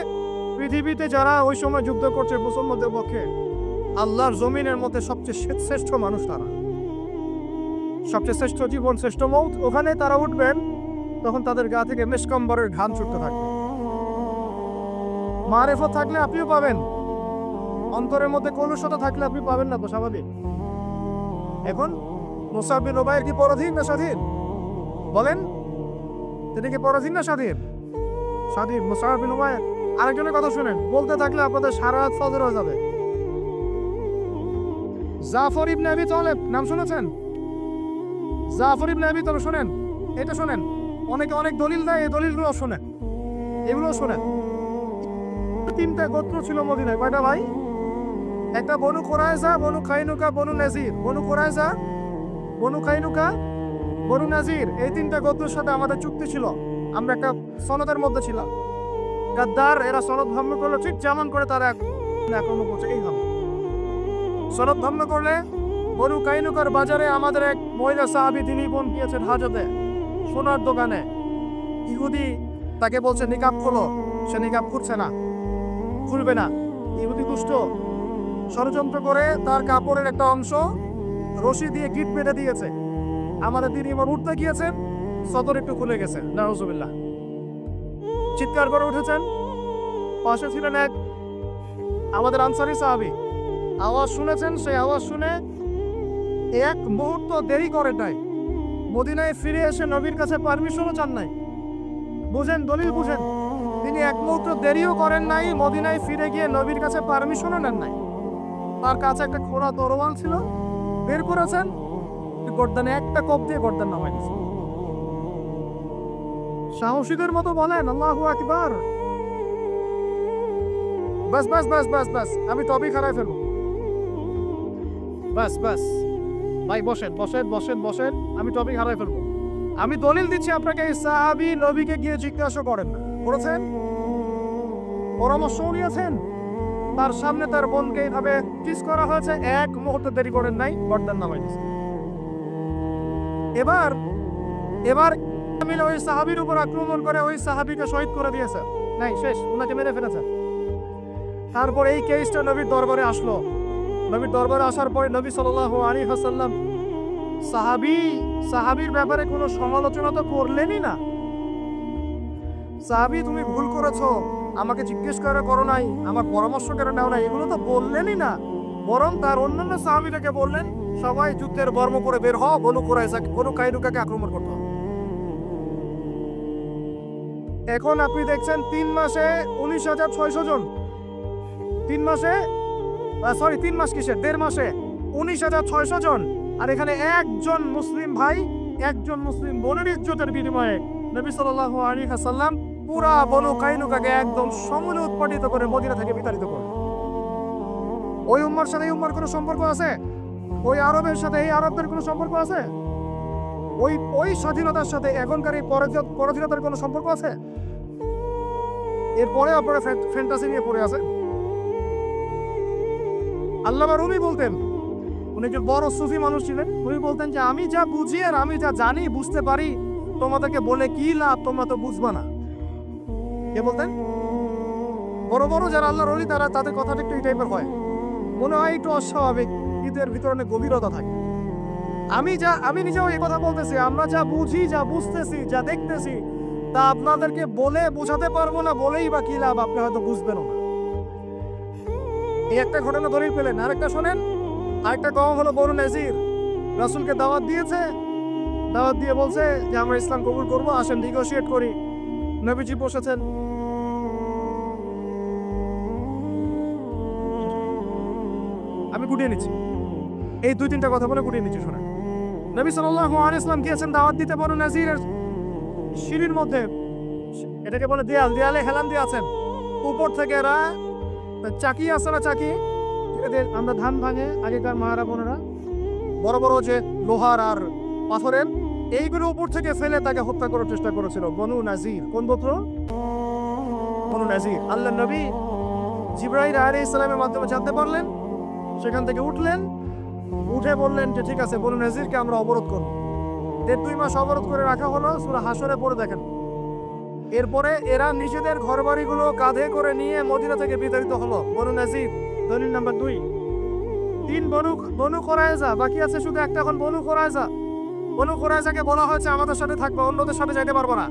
পৃথিবীতে যারা ওই সময় যুদ্ধ করছে মুসলমানদের পক্ষে, আল্লাহর জমিনের মধ্যে সবচেয়ে শ্রেষ্ঠ মানুষ তারা, সবচেয়ে শ্রেষ্ঠ জীবন, শ্রেষ্ঠ মৌত। ওখানে তারা উঠবেন, তখন তাদের গা থেকে মেশকম্বরের ঘাম ছুটতে থাকবে। মারেফত থাকলে আপনিও পাবেন, অন্তরের মধ্যে কলুষতা থাকলে আপনি পাবেন না, তো স্বাভাবিক। এখন মুসাব বিন উমাইর কি পরাধীন না স্বাধীন? বলেন, তিনি কি পরাধীন না স্বাধীন? স্বাধীন মুসাব বিন উমাইর। আরেকজনের কথা শুনেন, বলতে থাকলে আপনাদের সারা রাত ফজর হয়ে যাবে। জাফর ইবনে আবি তালেব নাম শুনেছেন? জাফর ইবনে আবি তালেব শুনেন, এটা শুনেন। অনেকে অনেক দলিল দেয়, এই দলিলগুলো শুনেন, এগুলো শুনেন। 3টা গোত্র ছিল মদিনায়। কয়টা ভাই? একটা বনু কুরাইজা, বনু কাইনুকা, বনু নাজির। বনু কুরাইজা, বনু কাইনুকা, বনু নাজির, এই 3টা গোত্রের সাথে আমাদের চুক্তি ছিল। আমরা একটা সনদের মধ্যে ছিলাম। গাদ্দার এরা সনদ ভঙ্গ করলো, ঠিক যেমন করে তারা আক্রমণ করছে এইভাবে। সনদ ভঙ্গ করলে বনু কাইনুকার বাজারে আমাদের এক মহিলা সাহাবী, তিনি বোন গিয়েছেন হাজতে, সোনার দোকানে। ইহুদি তাকে বলছে নিকাব খোলো, সে নিকাব খুলছে না, খুলবে না। ইহুদি দুষ্ট, ষড়যন্ত্র করে তার কাপড়ের একটা অংশ রশি দিয়ে গিট বেঁধে দিয়েছে। আমাদের তিনি এবার উঠতে গিয়েছেন, সদর একটু খুলে গেছে, নাউজুবিল্লাহ। চিৎকার করে উঠেছেন। পাশে ছিলেন এক আমাদের আনসারী সাহাবী, আওয়াজ শুনেছেন। সেই আওয়াজ শুনে এক মুহূর্ত দেরি করে নাই, মদিনায় ফিরে এসে নবীর কাছে পারমিশনও চান নাই। বুঝেন, দলিল বুঝেন। তিনি এক মুহূর্ত দেরিও করেন নাই, মদিনায় ফিরে গিয়ে নবীর কাছে পারমিশনও নেন নাই। তার কাছে একটা খোলা তরোয়াল ছিল, বের করেছেন, গর্দানে একটা কোপ দিয়ে গর্দান নামাই দিয়েছেন। সাহসীদের মতো বলেন আল্লাহু আকবার। বাস বাস বাস বাস বাস, আমি তবেই খারাপ ফেলবো। বাস বাস ভাই, বসেন বসেন বসেন বসেন, আমি টপিক হারাই ফেলবো। আমি দলিল দিচ্ছি আপনাকে, এই সাহাবী নবীকে গিয়ে জিজ্ঞাসা করেন না, করেছেন? পরামর্শ নিয়েছেন? তার সামনে তার বোনকে এইভাবে কিস করা হয়েছে, এক মুহূর্ত দেরি করেন নাই, গর্দান নামাই দিয়েছে। এবার মিলে ওই সাহাবীর উপর আক্রমণ করে ওই সাহাবীকে শহীদ করে দিয়েছে। নাই, শেষ, ওনাকে মেরে ফেলেছে। তারপর এই কেসটা নবীর দরবারে আসলো। নবীর দরবারে আসার পরে নবী সাল্লাল্লাহু আলাইহি ওয়াসাল্লাম সাহাবীর ব্যাপারে কোনো সমালোচনা তো করলেনই না। সাহাবী, তুমি ভুল করেছো, আমাকে জিজ্ঞেস করে করো নাই, আমার পরামর্শ করে নাও নাই, এগুলো তো বললেনই না। বরং তার অন্যান্য সাহাবীদেরকে বললেন, সবাই যুদ্ধের বর্ম করে বের হও, বনু কাইনুকাকে আক্রমণ করতে হবে। এখন আপনি দেখছেন 3 মাসে 19,600 জন, 3 মাসে, সরি 3 মাস কিসের, 1.5 মাসে 19,600 জন। আর এখানে একজন মুসলিম ভাই, একজন মুসলিম বোনের ইজ্জতের বিনিময়ে নবী সাল্লাল্লাহু আলাইহি ওয়াসাল্লাম পুরা বনু কাইনুকাকে একদম সমূলে উৎপাটিত করে মদিনা থেকে বিতাড়িত করে। ওই উম্মার সাথে এই উম্মার কোনো সম্পর্ক আছে? ওই আরবের সাথে এই আরবদের কোনো সম্পর্ক আছে? ওই স্বাধীনতার সাথে এখনকার এই পরাধীনতার কোনো সম্পর্ক আছে? এরপরে আপনারা ফ্যান্টাসি নিয়ে পড়ে আছেন। আল্লামা রুমি বলতেন, উনি যে বড় সুফি মানুষ ছিলেন, উনি বলতেন যে আমি যা বুঝি আর আমি যা জানি বুঝতে পারি, তোমাদেরকে বলে কি লাভ, তোমরা তো বুঝবা না। কে বলতেন? বড় বড় যারা আল্লাহর ওলি, তাদের কথাটা একটু এই টাইপের হয়, মনে হয় একটু অস্বাভাবিক, কিন্তু এর ভিতরে অনেক গভীরতা থাকে। আমি নিজেও এই কথা বলতেছি, আমরা যা বুঝি, যা বুঝতেছি, যা দেখতেছি, তা আপনাদেরকে বলে বোঝাতে পারবো না, বলেই বা কি লাভ, আপনি হয়তো বুঝবেনও না। এই একটা ঘটনা ধরেই পেলেন। আরেকটা শোনেন, আরেকটা কওম হলো বনু নাজির। রাসূলকে দাওয়াত দিয়েছে, দাওয়াত দিয়ে বলছে যে আমরা ইসলাম কবুল করবো, আসেন নেগোশিয়েট করি। নবীজি বসেছেন, আমি গুটিয়ে নিচ্ছি, এই 2-3টা কথা বলে গুটিয়ে নিচ্ছি, শোনেন। নবী সাল্লাল্লাহু আলাইহি ওয়াসাল্লাম গিয়েছেন দাওয়াত দিতে বনু নাজিরের সিঁড়ির মধ্যে, এটাকে বলে দেয়ালে হেলান দিয়ে আছেন। উপর থেকে এরা চাকি আছে না, চাকি, আমরা ধান ভাঙে আগেকার মায়েরা বোনেরা, বড় বড় যে লোহার আর পাথরের, এইগুলো উপর থেকে ফেলে তাকে হত্যা করার চেষ্টা করেছিল বনু নাজির। কোন গোত্র? বনু নাজির। আল্লাহ নবী জিবরাইল আলাইহিস সালামের মাধ্যমে জানতে পারলেন, সেখান থেকে উঠলেন, উঠে বললেন যে ঠিক আছে, বনু নাজিরকে আমরা অবরোধ করব। 1.5-2 মাস অবরোধ করে রাখা হলো। সূরা হাশরে পড়ে দেখেন। এরপরে এরা নিজেদের ঘরবাড়িগুলো কাঁধে করে নিয়ে মদিনা থেকে বিতাড়িত হলো। বনু নাজির দলিল নাম্বার 2। 3 বনু কুরাইজা, বাকি আছে শুধু একটা। এখন বনু কুরাইজা, বনু কুরাইজাকে বলা হয়েছে আমাদের সাথে থাকবে, অন্যদের সাথে যাইতে পারবো না।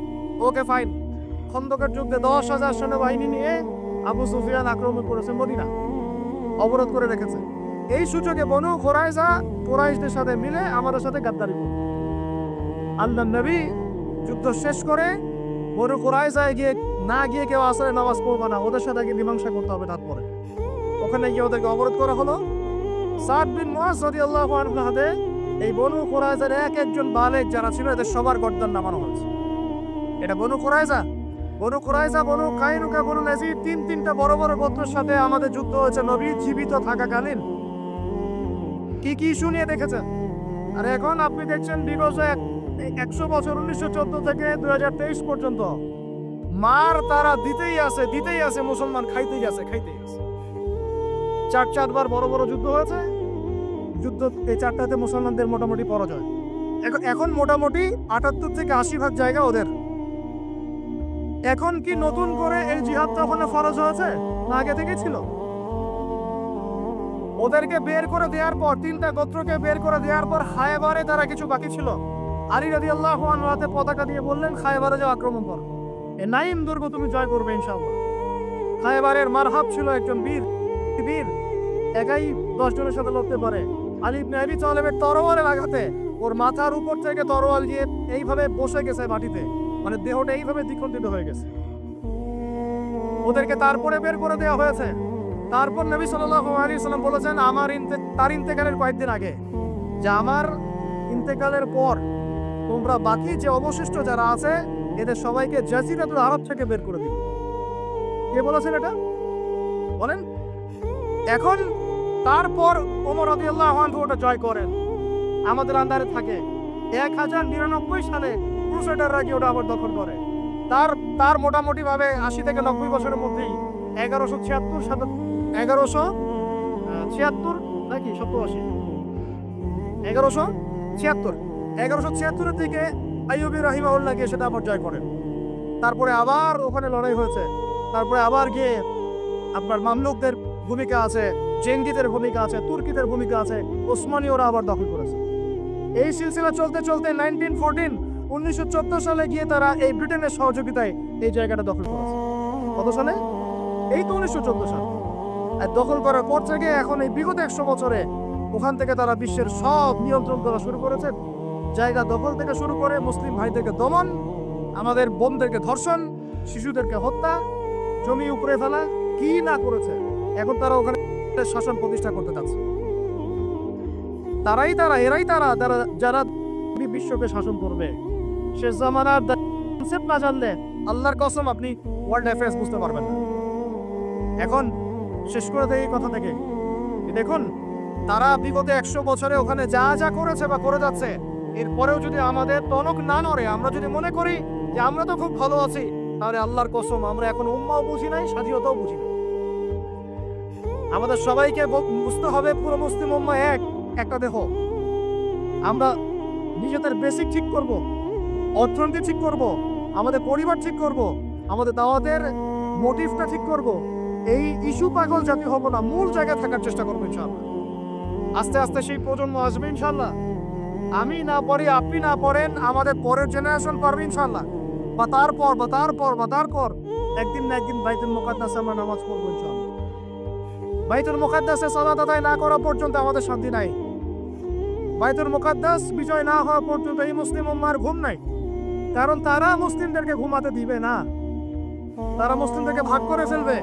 Okay fine. খন্দকের যুদ্ধে 10,000 সেনাবাহিনী নিয়ে আবু সুফিয়ান আক্রমণ করেছে মদিনা, অবরোধ করে রেখেছে। এই সুযোগে বনু কুরাইজা কুরাইশদের সাথে মিলে আমাদের সাথে গাদ্দারি করবে। আল্লাহ নবী যুদ্ধ শেষ করে বনু কুরাইজায় গিয়ে না গিয়ে কেউ আসরে নামাজ পড়বে না, ওদের সাথে গিয়ে মীমাংসা করতে হবে। তারপরে ওখানে গিয়ে ওদেরকে অবরোধ করা হলো। সাদ বিন মুআজ রাদিয়াল্লাহু আনহু হাতে এই বনু কুরাইজার একজন বালেগ যারা ছিল এদের সবার গর্দান নামানো হয়েছে। এটা বনু কুরাইজা, বনু কাইনুকা, বনু নাজির, 3টা বড় বড় গোত্রের সাথে আমাদের যুদ্ধ হয়েছে নবী জীবিত থাকাকালীন। কি কি শুনিয়ে দেখেছেন। আর এখন আপনি দেখছেন বিগত 100 বছর 1914 থেকে 2023 পর্যন্ত মার তারা দিতেই আছে, মুসলমান খাইতেই আছে। 4বার বড় বড় যুদ্ধ হয়েছে। যুদ্ধ এই 4টাতে মুসলমানদের মোটামুটি পরাজয়। এখন মোটামুটি 78 থেকে 80% জায়গা ওদের। এখন কি নতুন করে এই জিহাদটা ওখানে ফরজ হয়েছে না আগে থেকে ছিল? ওদেরকে বের করে দেওয়ার পর, 3টা গোত্রকে বের করে দেওয়ার পর খায়বারে তারা কিছু বাকি ছিল। আলী রাদিয়াল্লাহু আনহু হাতে পতাকা দিয়ে বললেন খায়বারে যাও, আক্রমণ করো, এই নাইম দুর্গ তুমি জয় করবে ইনশাআল্লাহ। খায়বারের মারহাব ছিল একজন বীর, একাই 10 জনের সাথে লড়তে পারে। আলী ইবনে আবি তালেবের তরোয়ারের আঘাতে ওর মাথার উপর থেকে তরোয়াল গিয়ে এইভাবে বসে গেছে মাটিতে, মানে দেহটা এইভাবে দ্বিখণ্ডিত হয়ে গেছে। ওদেরকে তারপরে বের করে দেওয়া হয়েছে। তারপর নবী সাল্লাল্লাহু আলাইহি ওয়াসাল্লাম বলেছেন তার ইন্তেকালের কয়েকদিন আগে, যে আমার ইন্তেকালের পর তোমরা বাকি যে অবশিষ্ট যারা আছে এদের সবাইকে জাজিরাতুল আরব থেকে বের করে দিবে। কে বলেছেন এটা বলেন? এখন তারপর ওমর রাদিয়াল্লাহু আনহু ওটা জয় করেন, আমাদের আন্ডারে থাকে। 1099 সালে ক্রুসেডাররা গিয়ে ওটা আবার দখল করে। তার মোটামুটি ভাবে 80 থেকে 90 বছরের মধ্যেই 1176 নাকি 87, 1176 দিকে আইয়ুবী রাহিমাহুল্লাহ গিয়ে সেটা আবার জয় করেন। তারপরে আবার ওখানে লড়াই হয়েছে। তারপরে আবার গিয়ে আপনার মামলুকদের ভূমিকা আছে, জেঙ্গিদের ভূমিকা আছে, তুর্কিদের ভূমিকা আছে, ওসমানীয়রা আবার দখল করেছে। এই সিলসিলা চলতে 1914 সালে গিয়ে তারা এই ব্রিটেনের সহযোগিতায় এই জায়গাটা দখল করেছে। কত সালে? এই তো 1914 সাল। আর দখল করার পর থেকে এখন এই বিগত 100 বছরে ওখান থেকে তারা বিশ্বের সব নিয়ন্ত্রণ করা শুরু করেছে। জায়গা দখল থেকে শুরু করে মুসলিম ভাইদেরকে দমন, আমাদের বোনদেরকে ধর্ষণ, শিশুদেরকে হত্যা, জমি উপড়ে ফেলা, কি না করেছে। এখন তারা ওখানে শাসন প্রতিষ্ঠা করতে চাচ্ছে। এরাই তারা যারা বিশ্বকে শাসন করবে। শেষ জামানার কনসেপ্ট না জানলে আল্লাহর কসম আপনি ওয়ার্ল্ড অ্যাফেয়ার্স বুঝতে পারবেন না। এখন শেষ করে দেয় এই কথা থেকে, দেখুন তারা বিগত 100 বছরে ওখানে যা যা করেছে বা করে যাচ্ছে, এরপরেও যদি আমাদের টনক না নড়ে, আমরা যদি মনে করি যে আমরা তো খুব ভালো আছি, তাহলে আল্লাহর কসম আমরা এখন উম্মাও বুঝি নাই, স্বাধীনতাও বুঝি নাই। আমাদের সবাইকে বুঝতে হবে পুরো মুসলিম উম্মাহ একটা দেহ। আমরা নিজেদের বেসিক ঠিক করব, অর্থনীতি ঠিক করব, আমাদের পরিবার ঠিক করব, আমাদের দাওয়াতের মোটিভটা ঠিক করব। এই ইস্যু পাগল জাতি হব না, মূল জায়গায় থাকার চেষ্টা করবো ইনশাআল্লাহ। আস্তে আস্তে সেই প্রজন্ম আসবে ইনশাআল্লাহ। আমি না পড়ি, আপনি না পড়েন, আমাদের পরের জেনারেশন পারবে ইনশাআল্লাহ। বা তারপর একদিন না একদিন বাইতুল মুকাদ্দাসে আমরা নামাজ পড়বো ইনশাআল্লাহ। বাইতুল মুকাদ্দাসে সালাত আদায় না করা পর্যন্ত আমাদের শান্তি নাই। বাইতুল মুকাদ্দাস বিজয় না হওয়া পর্যন্ত এই মুসলিম উম্মার ঘুম নাই। কারণ তারা মুসলিমদেরকে ঘুমাতে দিবে না। তারা মুসলিমদেরকে ভাগ করে ফেলবে,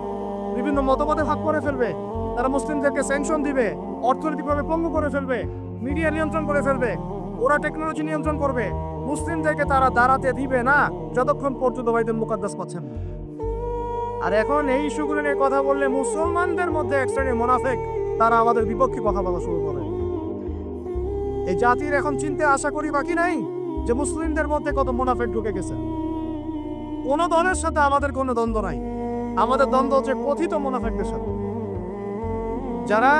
বিভিন্ন মতবাদে ভাগ করে ফেলবে। তারা মুসলিমদেরকে স্যাংশন দিবে, অর্থনৈতিকভাবে পঙ্গু করে ফেলবে, মিডিয়া নিয়ন্ত্রণ করে ফেলবে, ওরা টেকনোলজি নিয়ন্ত্রণ করবে। মুসলিমদেরকে তারা দাঁড়াতে দিবে না যতক্ষণ পর্যন্ত বাইতুল মুকাদ্দাস পাচ্ছেন না। আর এখন এই ইস্যুগুলো নিয়ে কথা বললে মুসলমানদের মধ্যে এক শ্রেণীর মুনাফিক তারা আমাদের বিপক্ষে কথা বলা শুরু করে। এই জাতির এখন চিনতে আশা করি বাকি নাই যে মুসলিমদের মধ্যে কত মুনাফিক ঢুকে গেছে। কোন দলের সাথে আমাদের কোনো দ্বন্দ্ব নাই, আমাদের দ্বন্দ্ব হচ্ছে কথিত মুনাফিকদের সাথে, যারা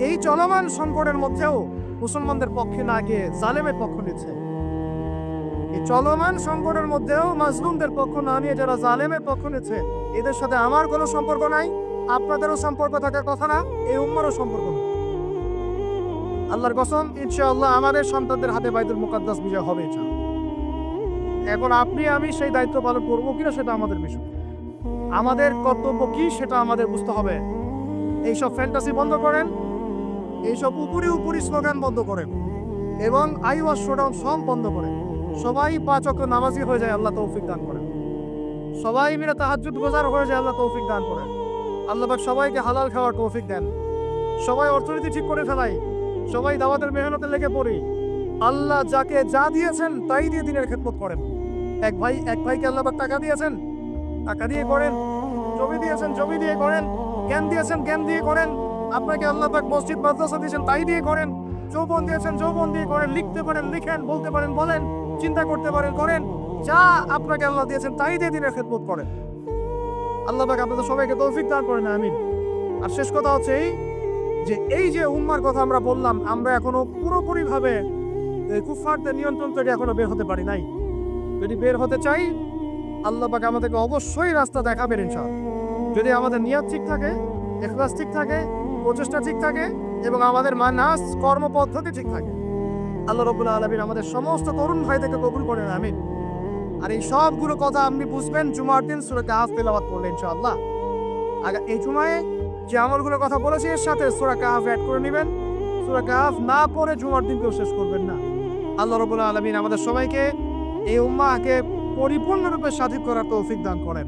এই চলমান সংকটের মধ্যেও মুসলমানদের পক্ষে না গিয়ে জালেমের পক্ষ নিচ্ছে। এই চলমান সংকটের মধ্যেও মাজলুমদের পক্ষ না নিয়ে যারা জালেমের পক্ষ নিচ্ছে, এদের সাথে আমার কোনো সম্পর্ক নাই, আপনাদেরও সম্পর্ক থাকার কথা না, এই উম্মারও সম্পর্ক নেই। আল্লাহর কসম, ইনশাআল্লাহ আমাদের সন্তানদের হাতে বাইতুল মুকাদ্দাস বিজয় হবে ইনশাআল্লাহ। এখন আপনি আমি সেই দায়িত্ব পালন করবো কিনা সেটা আমাদের বিষয়, আমাদের কর্তব্য কি সেটা আমাদের বুঝতে হবে। এইসব ফ্যান্টাসি বন্ধ করেন, এইসব উপরি উপরি স্লোগান বন্ধ করেন, এবং আই ওয়াজ শোডাউন সব বন্ধ করেন। সবাই 5 ওয়াক্ত নামাজি হয়ে যায়, আল্লাহ তৌফিক দান করেন। সবাই মিলে তাহাজ্জুদ গুজার হয়ে যায়, আল্লাহ তৌফিক দান করেন। আল্লাহ পাক সবাইকে হালাল খাওয়ার তৌফিক দেন। সবাই অর্থনীতি ঠিক করে ফেলাই, সবাই দাওয়াতের মেহনতে লেগে পড়ি। আল্লাহ যাকে যা দিয়েছেন তাই দিয়ে দিনের খেদমত করেন। এক ভাইকে আল্লাহ পাক টাকা দিয়েছেন, টাকা দিয়ে করেন। জমি দিয়েছেন, জমি দিয়ে করেন। জ্ঞান দিয়েছেন, জ্ঞান দিয়ে করেন। আপনাকে আল্লাহ পাক মসজিদ মাদ্রাসা দিয়েছেন, তাই দিয়ে করেন। যৌবন দিয়েছেন, যৌবন দিয়ে করেন। লিখতে পারেন লিখেন, বলতে পারেন বলেন, চিন্তা করতে পারেন করেন। যা আপনাকে আল্লাহ দিয়েছেন তাই দিয়ে দিনের খেদমত করেন। আল্লাহ পাক আপনাদের সবাইকে তৌফিক দান করেন, আমিন। আর শেষ কথা হচ্ছে এই যে উম্মার কথা আমরা বললাম, আমরা এখনো পুরোপুরিভাবে কুফফারদের নিয়ন্ত্রণ থেকে এখনো বের হতে পারি নাই। যদি বের হতে চাই, আল্লাহ পাক আমাদেরকে অবশ্যই রাস্তা দেখাবেন ইনশাআল্লাহ। যদি আমাদের নিয়ত ঠিক থাকে, ইখলাস ঠিক থাকে, প্রচেষ্টা ঠিক থাকে, এবং আমাদের মানাস কর্মপদ্ধতি ঠিক থাকে, আল্লাহ রাব্বুল আলামিন আমাদের সমস্ত তরুণ ভাইদেরকে কবুল করেন, আমিন। আর এই সবগুলো কথা আপনি বুঝবেন জুমার দিন সূরা কাহফ তেলাওয়াত করলে ইনশাআল্লাহ। আর এই জুমায় যে আমলগুলোর কথা বলেছি এর সাথে সূরা কাহফ অ্যাড করে নেবেন। সূরা কাহফ না পড়ে জুমার দিনকেও শেষ করবেন না। আল্লাহ রাব্বুল আলামিন আমাদের সবাইকে এই উম্মাহকে পরিপূর্ণরূপে সাথী করার তৌফিক দান করেন।